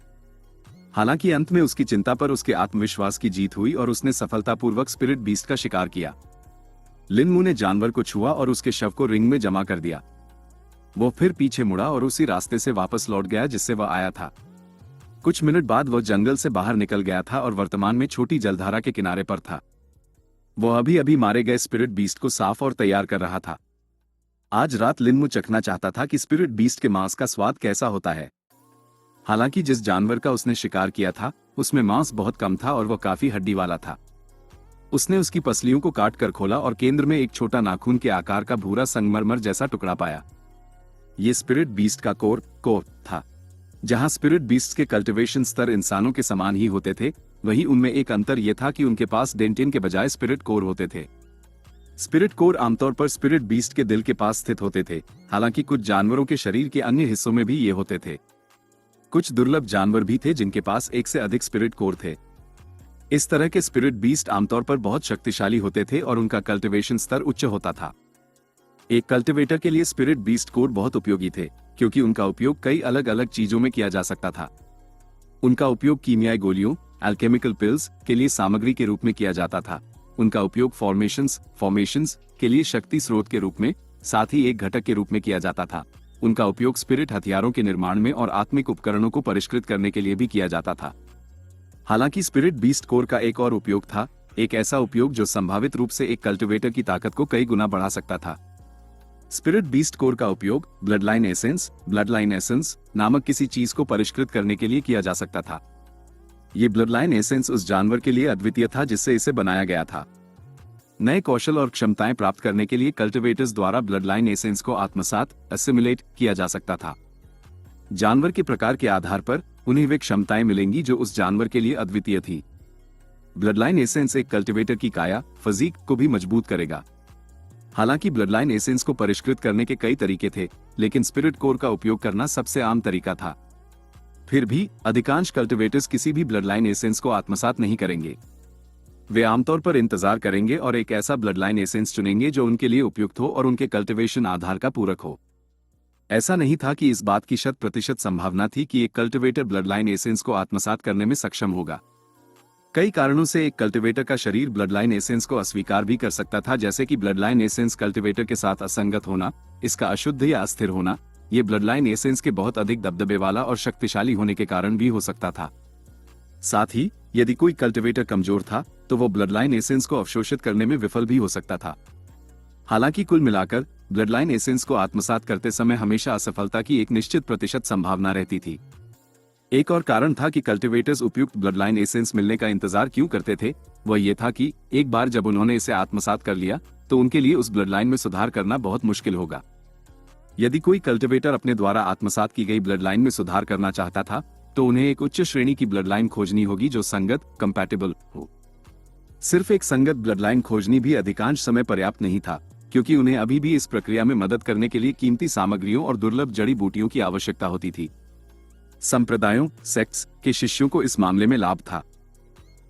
हालांकि अंत में उसकी चिंता पर उसके आत्मविश्वास की जीत हुई और उसने सफलतापूर्वक स्पिरिट बीस्ट का शिकार किया। लिनमू ने जानवर को छुआ और उसके शव को रिंग में जमा कर दिया। वो फिर पीछे मुड़ा और उसी रास्ते से वापस लौट गया जिससे वह आया था। कुछ मिनट बाद वह जंगल से बाहर निकल गया था और वर्तमान में छोटी जलधारा के किनारे पर था। वह अभी अभी मारे गए स्पिरिट बीस्ट को साफ और तैयार कर रहा था। आज रात लिनमू चखना चाहता था कि स्पिरिट बीस्ट के मांस का स्वाद कैसा होता है। हालांकि जिस जानवर का उसने शिकार किया था, उसमें मांस बहुत कम था और वह काफी हड्डी वाला था। उसने उसकी पसलियों को काट कर खोला और केंद्र में एक छोटा नाखून के आकार का भूरा संगमरमर जैसा टुकड़ा पाया। ये स्पिरिट बीस्ट का कोर था। जहां स्पिरिट बीस्ट के कल्टीवेशन स्तर इंसानों के समान ही होते थे, वहीं उनमें एक अंतर यह था कि उनके पास डेंटिन के बजाय स्पिरिट कोर होते थे। स्पिरिट कोर आमतौर पर स्पिरिट बीस्ट के दिल के पास स्थित होते थे, हालांकि कुछ जानवरों के शरीर के अन्य हिस्सों में भी ये होते थे। कुछ दुर्लभ जानवर भी थे जिनके पास एक से अधिक स्पिरिट कोर थे। इस तरह के स्पिरिट बीस्ट आमतौर पर बहुत शक्तिशाली होते थे और उनका कल्टीवेशन स्तर उच्च होता था। एक कल्टीवेटर के लिए स्पिरिट बीस्ट कोर बहुत उपयोगी थे, क्योंकि उनका उपयोग कई अलग अलग चीजों में किया जा सकता था। उनका उपयोग कीमियाई गोलियों एल्केमिकल पिल्स के लिए सामग्री के रूप में किया जाता था। उनका उपयोग फॉर्मेशंस के लिए शक्ति स्रोत के रूप में, साथ ही एक घटक के रूप में किया जाता था। उनका उपयोग स्पिरिट हथियारों के निर्माण में और आत्मिक उपकरणों को परिष्कृत करने के लिए भी किया जाता था। हालांकि स्पिरिट बीस्ट कोर का एक और उपयोग था, एक ऐसा उपयोग जो संभावित रूप से एक कल्टीवेटर की ताकत को कई गुना बढ़ा सकता था। स्पिरिट बीस्ट कोर का उपयोग ब्लडलाइन एसेंस नामक किसी चीज को परिष्कृत करने के लिए किया जा सकता था। ये ब्लडलाइन एसेंस उस जानवर के लिए अद्वितीय था जिससे इसे बनाया गया था। नए कौशल और क्षमताएं प्राप्त करने के लिए कल्टीवेटर्स द्वारा ब्लडलाइन एसेंस को आत्मसात असिमिलेट किया जा सकता था। जानवर के प्रकार के आधार पर उन्हें वे क्षमताएं मिलेंगी जो उस जानवर के लिए अद्वितीय थी। ब्लडलाइन एसेंस एक कल्टीवेटर की काया फिजिक को भी मजबूत करेगा। हालांकि ब्लडलाइन एसेंस को परिष्कृत करने के कई तरीके थे, लेकिन स्पिरिट कोर का उपयोग करना सबसे आम तरीका था। फिर भी अधिकांश कल्टीवेटर्स किसी भी ब्लडलाइन एसेंस को आत्मसात नहीं करेंगे। वे आमतौर पर इंतजार करेंगे और एक ऐसा ब्लडलाइन एसेंस चुनेंगे जो उनके लिए उपयुक्त हो और उनके कल्टीवेशन आधार का पूरक हो। ऐसा नहीं था कि इस बात की 100% संभावना थी कि एक कल्टीवेटर ब्लडलाइन एसेंस को आत्मसात करने में सक्षम होगा। कई कारणों से एक कल्टीवेटर का शरीर ब्लडलाइन एसेंस को अस्वीकार भी कर सकता था, जैसे कि ब्लडलाइन एसेंस कल्टीवेटर के साथ असंगत होना, इसका अशुद्ध या अस्थिर होना। ये ब्लडलाइन एसेंस के बहुत अधिक दबदबे वाला और शक्तिशाली होने के कारण भी हो सकता था। साथ ही यदि कोई कल्टीवेटर कमजोर था तो वो ब्लडलाइन एसेंस को अवशोषित करने में विफल भी हो सकता था। हालांकि कुल मिलाकर ब्लडलाइन एसेंस को आत्मसात करते समय हमेशा असफलता की एक निश्चित प्रतिशत संभावना रहती थी। एक और कारण था कि कल्टीवेटर्स उपयुक्त ब्लडलाइन एसेंस मिलने का इंतजार क्यों करते थे, वह ये था कि एक बार जब उन्होंने इसे आत्मसात कर लिया तो उनके लिए उस ब्लडलाइन में सुधार करना बहुत मुश्किल होगा। यदि कोई कल्टीवेटर अपने द्वारा आत्मसात की गई ब्लडलाइन में सुधार करना चाहता था तो उन्हें एक उच्च श्रेणी की ब्लडलाइन खोजनी होगी जो संगत कंपैटिबल हो। सिर्फ एक संगत ब्लडलाइन खोजनी भी अधिकांश समय पर्याप्त नहीं था, क्योंकि उन्हें अभी भी इस प्रक्रिया में मदद करने के लिए कीमती सामग्रियों और दुर्लभ जड़ी बूटियों की आवश्यकता होती थी। संप्रदायों सेक्ट्स के शिष्यों को इस मामले में लाभ था।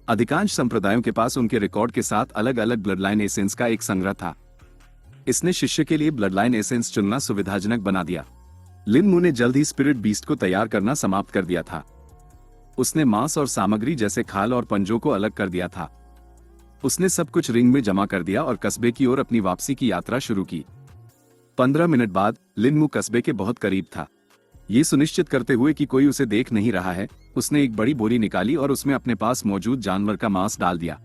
अधिकांश संप्रदायों के पास उनके रिकॉर्ड के साथ अलग अलग ब्लडलाइन एसेंस का एक संग्रह था। इसने शिष्य के लिए ब्लडलाइन एसेंस चुनना सुविधाजनक बना दिया। लिनमू ने जल्द ही स्पिरिट बीस्ट को तैयार करना समाप्त कर दिया था। उसने मांस और सामग्री जैसे खाल और पंजों को अलग कर दिया था। उसने सब कुछ रिंग में जमा कर दिया और कस्बे की ओर अपनी वापसी की यात्रा शुरू की। 15 मिनट बाद लिनमू कस्बे के बहुत करीब था। ये सुनिश्चित करते हुए कि कोई उसे देख नहीं रहा है, उसने एक बड़ी बोरी निकाली और उसमें अपने पास मौजूद जानवर का मांस डाल दिया।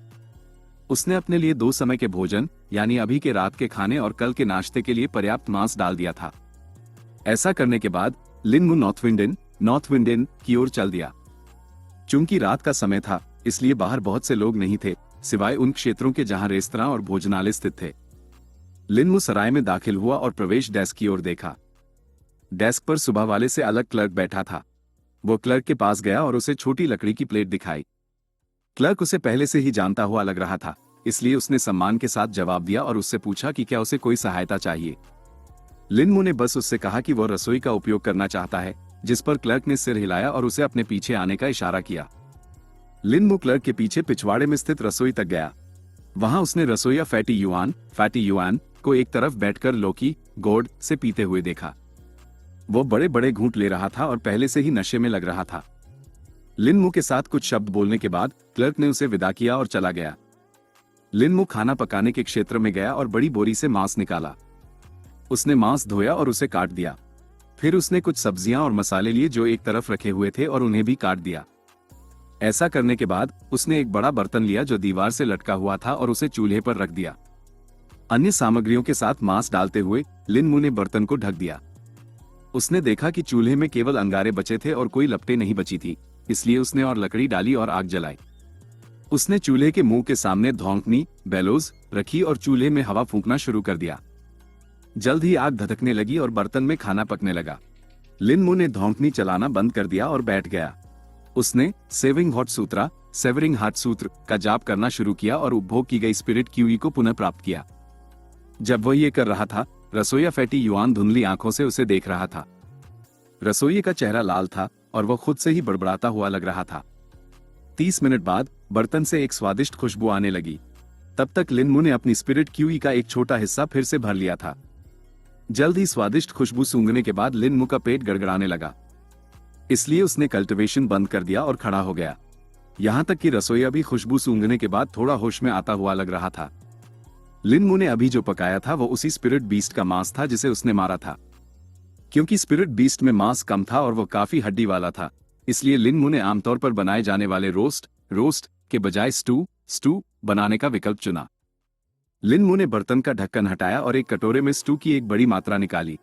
उसने अपने लिए 2 समय के भोजन यानी अभी के रात के खाने और कल के नाश्ते के लिए पर्याप्त मांस डाल दिया था। ऐसा करने के बाद लिन मू नॉर्थ विंडेन की ओर चल दिया। चूंकि रात का समय था, इसलिए बाहर बहुत से लोग नहीं थे, सिवाय उन क्षेत्रों के जहां रेस्तरां और भोजनालय स्थित थे। लिन मू सराय में दाखिल हुआ और प्रवेश डेस्क की ओर देखा। डेस्क पर सुबह वाले से अलग क्लर्क बैठा था। वो क्लर्क के पास गया और उसे छोटी लकड़ी की प्लेट दिखाई। क्लर्क उसे पहले से ही जानता हुआ लग रहा था, इसलिए उसने सम्मान के साथ जवाब दिया और उससे पूछा कि क्या उसे कोई सहायता चाहिए। लिन मू ने बस उससे कहा कि वो रसोई का उपयोग करना चाहता है, जिस पर क्लर्क ने सिर हिलाया और उसे अपने पीछे आने का इशारा किया। लिन मू क्लर्क के पीछे पिछवाड़े में स्थित रसोई तक गया। वहां उसने रसोइया फैटी युआन को एक तरफ बैठकर लौकी गोड से पीते हुए देखा। वो बड़े बड़े घूंट ले रहा था और पहले से ही नशे में लग रहा था। लिन मू के साथ कुछ शब्द बोलने के बाद क्लर्क ने उसे विदा किया और चला गया। लिन मू खाना पकाने के क्षेत्र में गया और बड़ी बोरी से मांस निकाला। उसने मांस धोया और उसे काट दिया। फिर उसने कुछ सब्जियां और मसाले लिए जो एक तरफ रखे हुए थे और उन्हें भी काट दिया। ऐसा करने के बाद उसने एक बड़ा बर्तन लिया जो दीवार से लटका हुआ था और उसे चूल्हे पर रख दिया। अन्य सामग्रियों के साथ मांस डालते हुए लिन मू ने बर्तन को ढक दिया। उसने देखा कि चूल्हे में केवल अंगारे बचे थे और कोई लपटें नहीं बची थी, इसलिए उसने और लकड़ी डाली और आग जलाई। उसने चूल्हे के मुंह के सामने धौंकनी बेलोज रखी और चूल्हे में हवा फूंकना शुरू कर दिया। जल्द ही आग धधकने लगी और बर्तन में खाना पकने लगा। लिन मू ने धौंकनी चलाना बंद कर दिया और बैठ गया। उसने सेवरिंग हार्ट सूत्र का जाप करना शुरू किया और उपभोग की गई स्पिरिट क्यूई को पुनः प्राप्त किया। जब वह ये कर रहा था, रसोइया फैटी युआन धुंधली आंखों से उसे देख रहा था। रसोइये का चेहरा लाल था और वह खुद से ही बड़बड़ाता हुआ लग रहा था। 30 मिनट बाद बर्तन से एक स्वादिष्ट खुशबू आने लगी। तब तक लिन मू ने अपनी स्पिरिट क्यूई का एक छोटा हिस्सा फिर से भर लिया था। जल्द ही स्वादिष्ट खुशबू सूंघने के बाद लिन मू का पेट गड़गड़ाने लगा, इसलिए उसने कल्टीवेशन बंद कर दिया और खड़ा हो गया। यहां तक कि रसोइया भी खुशबू सूंघने के बाद थोड़ा होश में आता हुआ लग रहा था। लिन मू ने अभी जो पकाया था वो उसी स्पिरिट बीस्ट का मांस था जिसे उसने मारा था। क्योंकि स्पिरिट बीस्ट में मांस कम था और वो काफी हड्डी वाला था, इसलिए लिन मू ने आमतौर पर बनाए जाने वाले रोस्ट के बजाय स्टू बनाने का विकल्प चुना। लिन मू ने बर्तन का ढक्कन हटाया और एक कटोरे में स्टू की एक बड़ी मात्रा निकाली।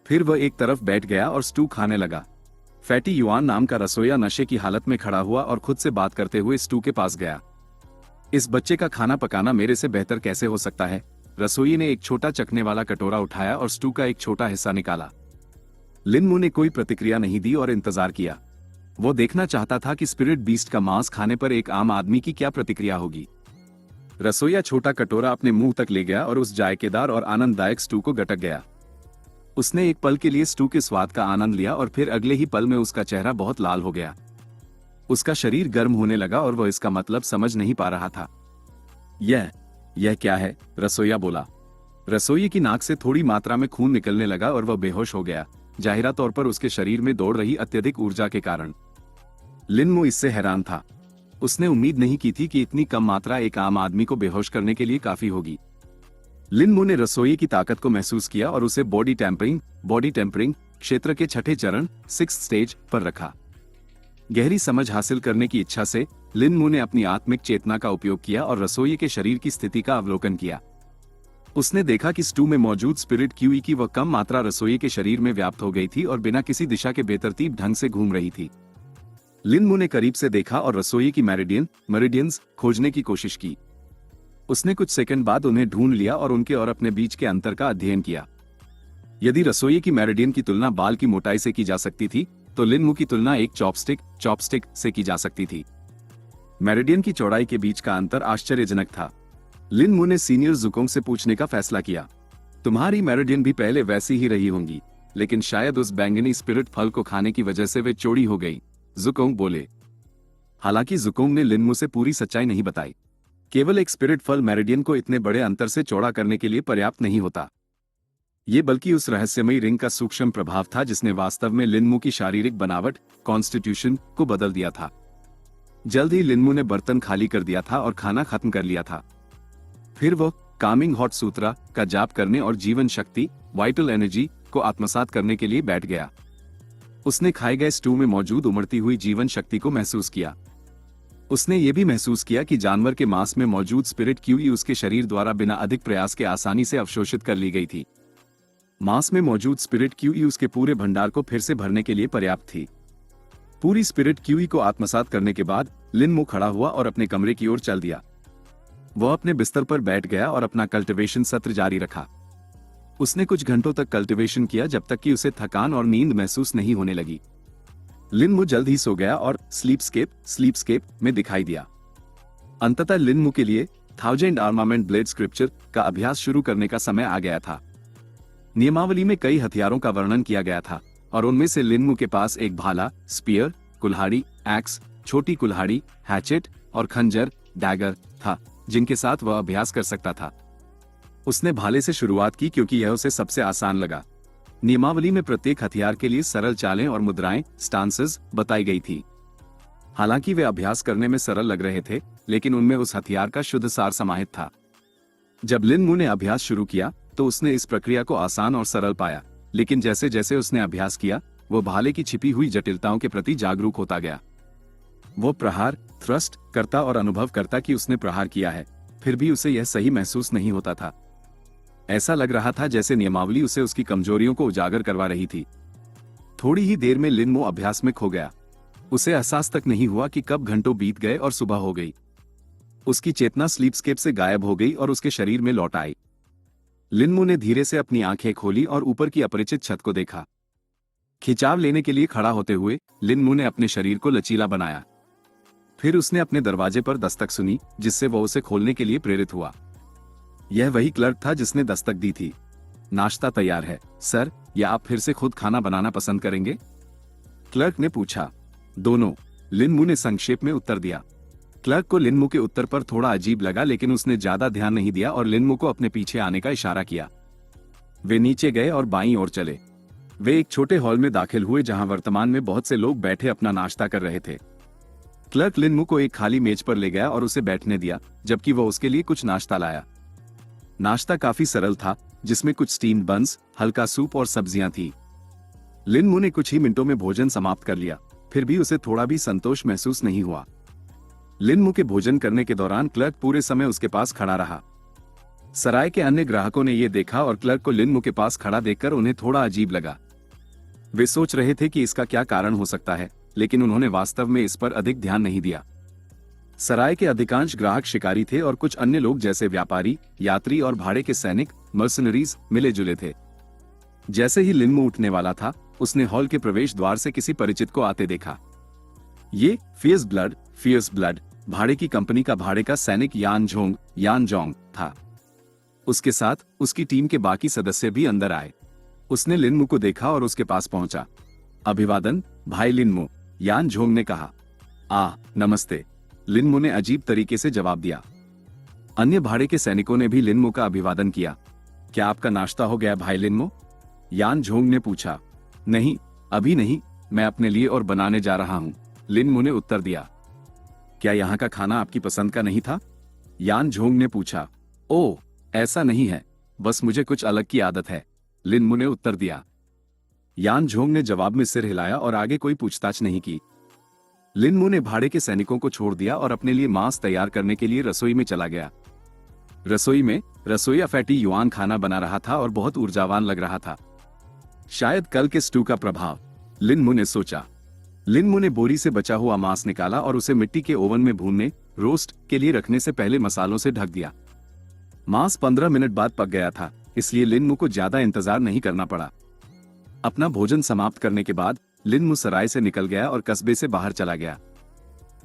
फिर वह एक तरफ बैठ गया और स्टू खाने लगा। फैटी युआन नाम का रसोइया नशे की हालत में खड़ा हुआ और खुद से बात करते हुए स्टू के पास गया। इस बच्चे का खाना पकाना मेरे से बेहतर कैसे हो सकता है? रसोई ने एक छोटा चखने वाला कटोरा उठाया और स्टू का एक छोटा हिस्सा निकाला। लिन मू ने कोई प्रतिक्रिया नहीं दी और इंतजार किया। वो देखना चाहता था कि स्पिरिट बीस्ट का मांस खाने पर एक आम आदमी की क्या प्रतिक्रिया होगी। रसोइया छोटा कटोरा अपने मुंह तक ले गया और उस जायकेदार और आनंददायक स्टू को गटक गया। उसने एक पल के लिए स्टू के स्वाद का आनंद लिया और फिर अगले ही पल में उसका चेहरा बहुत लाल हो गया। उसका शरीर गर्म होने लगा और वह इसका मतलब समझ नहीं पा रहा था। यह क्या है? रसोइया बोला। रसोइये की नाक से थोड़ी मात्रा में खून निकलने लगा और वह बेहोश हो गया, जाहिरा तौर पर उसके शरीर में दौड़ रही अत्यधिक ऊर्जा के कारण। लिन मू इससे हैरान था। उसने उम्मीद नहीं की थी कि इतनी कम मात्रा एक आम आदमी को बेहोश करने के लिए काफी होगी। लिन मू ने रसोइये की ताकत को महसूस किया और उसे बॉडी टेम्परिंग क्षेत्र के छठे चरण 6th स्टेज पर रखा। गहरी समझ हासिल करने की इच्छा से लिन मू ने अपनी आत्मिक चेतना का उपयोग किया और रसोइये के शरीर की स्थिति का अवलोकन किया। उसने देखा कि स्टू में मौजूद स्पिरिट क्यूई की वह कम मात्रा रसोइये के शरीर में व्याप्त हो गई थी और बिना किसी दिशा के बेतरतीब ढंग से घूम रही थी। लिन मू ने करीब से देखा और रसोइये की मेरिडियंस खोजने की कोशिश की। उसने कुछ सेकंड बाद उन्हें ढूंढ लिया और उनके और अपने बीच के अंतर का अध्ययन किया। यदि रसोइये की मेरिडियन की तुलना बाल की मोटाई से की जा सकती थी, तो लिन मू की तुलना एक चॉपस्टिक से की जा सकती थी। मेरिडियन की चौड़ाई के बीच का अंतर आश्चर्यजनक था। लिन मू ने सीनियर जुकोंग से पूछने का फैसला किया, तुम्हारी मेरिडियन भी पहले वैसी ही रही होंगी, लेकिन शायद उस बैंगनी स्पिरिट फल को खाने की वजह से वे चौड़ी हो गई, जुकोंग बोले। हालांकि जुकोंग ने लिन मू से पूरी सच्चाई नहीं बताई। केवल एक स्पिरिट फल मेरिडियन को इतने बड़े अंतर से चौड़ा करने के लिए पर्याप्त नहीं होता। ये बल्कि उस रहस्यमयी रिंग का सूक्ष्म प्रभाव था जिसने वास्तव में लिन मू की शारीरिक बनावट कॉन्स्टिट्यूशन को बदल दिया था। जल्द ही लिन मू ने बर्तन खाली कर दिया था और खाना खत्म कर लिया था। फिर वह कामिंग हॉट सूत्रा का जाप करने और जीवन शक्ति वाइटल एनर्जी को आत्मसात करने के लिए बैठ गया। उसने खाए गए स्टू में मौजूद उमड़ती हुई जीवन शक्ति को महसूस किया। उसने ये भी महसूस किया कि जानवर के मांस में मौजूद स्पिरिट क्यूई उसके शरीर द्वारा बिना अधिक प्रयास के आसानी से अवशोषित कर ली गई थी। मांस में मौजूद स्पिरिट क्यूई उसके पूरे भंडार को फिर से भरने के लिए पर्याप्त थी। पूरी स्पिरिट क्यूई को आत्मसात करने के बाद लिन मो खड़ा हुआ और अपने कमरे की ओर चल दिया। वह अपने बिस्तर पर बैठ गया और अपना कल्टीवेशन सत्र जारी रखा। उसने कुछ घंटों तक कल्टीवेशन किया जब तक कि उसे थकान और नींद महसूस नहीं होने लगी। लिन मो जल्द ही सो गया और स्लीपस्केप में दिखाई दिया। अंततः लिन मो के लिए 1000 आर्मामेंट ब्लेड स्क्रिप्चर का अभ्यास शुरू करने का समय आ गया था। नियमावली में कई हथियारों का वर्णन किया गया था और उनमें से लिन मो के पास एक भाला, स्पीयर, कुल्हाड़ी, एक्स, छोटी कुल्हाड़ी, हैचेट और खंजर, डैगर था जिनके साथ वह अभ्यास कर सकता था। उसने भाले से शुरुआत की क्योंकि यह उसे सबसे आसान लगा। नियमावली में प्रत्येक हथियार के लिए सरल चालें और मुद्राएं, स्टांसेस बताई गई थी। हालांकि वे अभ्यास करने में सरल लग रहे थे, लेकिन उनमें उस हथियार का शुद्ध सार समाहित था। जब लिन मो ने अभ्यास शुरू किया तो उसने इस प्रक्रिया को आसान और सरल पाया, लेकिन जैसे जैसे उसने अभ्यास किया वो भाले की छिपी हुई जटिलताओं के प्रति जागरूक होता गया। वो प्रहार, थ्रस्ट करता और अनुभव करता कि उसने प्रहार किया है, फिर भी उसे यह सही महसूस नहीं होता था। ऐसा लग रहा था जैसे नियमावली उसे उसकी कमजोरियों को उजागर करवा रही थी। थोड़ी ही देर में लिन मो अभ्यास में खो गया। उसे एहसास तक नहीं हुआ कि कब घंटों बीत गए और सुबह हो गई। उसकी चेतना स्लीपस्केप से गायब हो गई और उसके शरीर में लौट आई। लिन मो ने धीरे से अपनी आंखें खोली और ऊपर की अपरिचित छत को देखा। खिंचाव लेने के लिए खड़ा होते हुए लिन मो ने अपने शरीर को लचीला बनाया। फिर उसने अपने दरवाजे पर दस्तक सुनी, जिससे वह उसे खोलने के लिए प्रेरित हुआ। यह वही क्लर्क था जिसने दस्तक दी थी। नाश्ता तैयार है, सर, या आप फिर से खुद खाना बनाना पसंद करेंगे? क्लर्क ने पूछा। दोनों, लिन मो ने संक्षेप में उत्तर दिया। क्लर्क को लिन मो के उत्तर पर थोड़ा अजीब लगा, लेकिन उसने ज्यादा ध्यान नहीं दिया और लिन मो को अपने पीछे आने का इशारा किया। वे नीचे गए और बाईं ओर चले। वे एक छोटे हॉल में दाखिल हुए जहां वर्तमान में बहुत से लोग बैठे अपना नाश्ता कर रहे थे। क्लर्क लिन मो को एक खाली मेज पर ले गया और उसे बैठने दिया, जबकि वह उसके लिए कुछ नाश्ता लाया। नाश्ता काफी सरल था, जिसमें कुछ स्टीम्ड बन्स, हल्का सूप और सब्जियां थी। लिन मो ने कुछ ही मिनटों में भोजन समाप्त कर लिया, फिर भी उसे थोड़ा भी संतोष महसूस नहीं हुआ। लिन मो के भोजन करने के दौरान क्लर्क पूरे समय उसके पास खड़ा रहा। सराय के अन्य ग्राहकों ने यह देखा और क्लर्क को लिन मो के पास खड़ा देखकर उन्हें थोड़ा अजीब लगा। वे सोच रहे थे कि इसका क्या कारण हो सकता है, लेकिन उन्होंने वास्तव में इस पर अधिक ध्यान नहीं दिया। सराय के अधिकांश ग्राहक शिकारी थे और कुछ अन्य लोग जैसे व्यापारी, यात्री और भाड़े के सैनिक, मर्सनरीज मिले जुले थे। जैसे ही लिन मो उठने वाला था, उसने हॉल के प्रवेश द्वार से किसी परिचित को आते देखा। ये फियर्स ब्लड भाड़े की कंपनी का भाड़े का सैनिक यान जोंग था। उसके साथ उसकी टीम के बाकी सदस्य भी अंदर आए। उसने लिन मो को देखा और उसके पास पहुंचा। अभिवादन, भाई लिन मो, यान जोंग ने कहा। नमस्ते, लिन मो ने अजीब तरीके से जवाब दिया। अन्य भाड़े के सैनिकों ने भी लिन मो का अभिवादन किया। क्या आपका नाश्ता हो गया भाई लिन मो? यान जोंग ने पूछा। नहीं, अभी नहीं, मैं अपने लिए और बनाने जा रहा हूं, लिन मो ने उत्तर दिया। क्या यहाँ का खाना आपकी पसंद का नहीं था? यान जोंग ने पूछा। ओह, ऐसा नहीं है, बस मुझे कुछ अलग की आदत है, लिन मो ने उत्तर दिया। यान जोंग ने जवाब में सिर हिलाया और आगे कोई पूछताछ नहीं की। लिन मो ने भाड़े के सैनिकों को छोड़ दिया और अपने लिए मांस तैयार करने के लिए रसोई में चला गया। रसोई में रसोइया फैटी युआन खाना बना रहा था और बहुत ऊर्जावान लग रहा था। शायद कल के स्टू का प्रभाव, लिन मो ने सोचा। लिन मो ने बोरी से बचा हुआ मांस निकाला और उसे मिट्टी के ओवन में भूनने, रोस्ट के लिए रखने से पहले मसालों से ढक दिया। मांस 15 मिनट बाद पक गया था, इसलिए लिन मो को ज्यादा इंतजार नहीं करना पड़ा। अपना भोजन समाप्त करने के बाद लिन मो सराय से निकल गया और कस्बे से बाहर चला गया।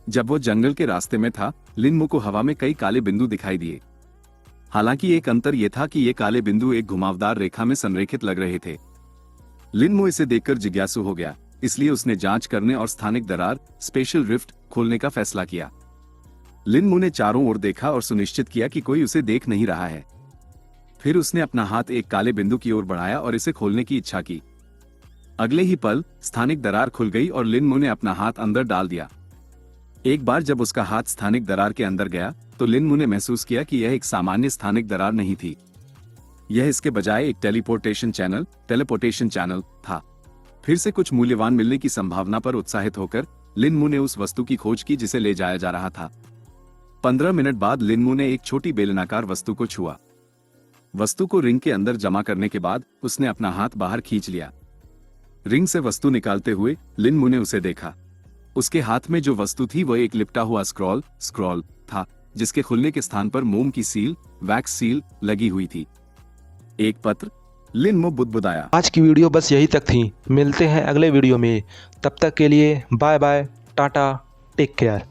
जब वो जंगल के रास्ते में था, लिन मो को हवा में कई काले बिंदु दिखाई दिए। हालांकि एक अंतर यह था कि ये काले बिंदु एक घुमावदार रेखा में संरेखित लग रहे थे। लिन मो इसे देखकर जिज्ञासु हो गया, इसलिए उसने जांच करने और स्थानिक दरार, स्पेशल रिफ्ट खोलने का फैसला किया। लिन मो ने चारों ओर देखा और सुनिश्चित किया कि कोई उसे देख नहीं रहा है। फिर उसने अपना हाथ एक काले बिंदु की ओर बढ़ाया और इसे खोलने की इच्छा की। अगले ही पल स्थानिक दरार खुल गई और लिन मो ने अपना हाथ अंदर डाल दिया। एक बार जब उसका हाथ स्थानिक दरार के अंदर गया तो लिन मो ने महसूस किया कि यह एक सामान्य स्थानिक दरार नहीं थी। यह इसके बजाय एक टेलीपोर्टेशन चैनल था। फिर से कुछ मूल्यवान मिलने की संभावना पर उत्साहित होकर लिनमू ने उस वस्तु की खोज की जिसे ले जाया जा रहा था। 15 मिनट बाद लिनमू ने एक छोटी बेलनाकार वस्तु को छुआ। वस्तु को रिंग के अंदर जमा करने के बाद उसने अपना हाथ बाहर खींच लिया। रिंग से वस्तु निकालते हुए लिनमू ने उसे देखा। उसके हाथ में जो वस्तु थी वह एक लिपटा हुआ स्क्रॉल था, जिसके खुलने के स्थान पर मोम की सील, वैक्स सील लगी हुई थी। एक पत्र, लिनमू बुदबुदाया।
आज की वीडियो बस यही तक थी। मिलते हैं अगले वीडियो में। तब तक के लिए bye bye, tata, take care.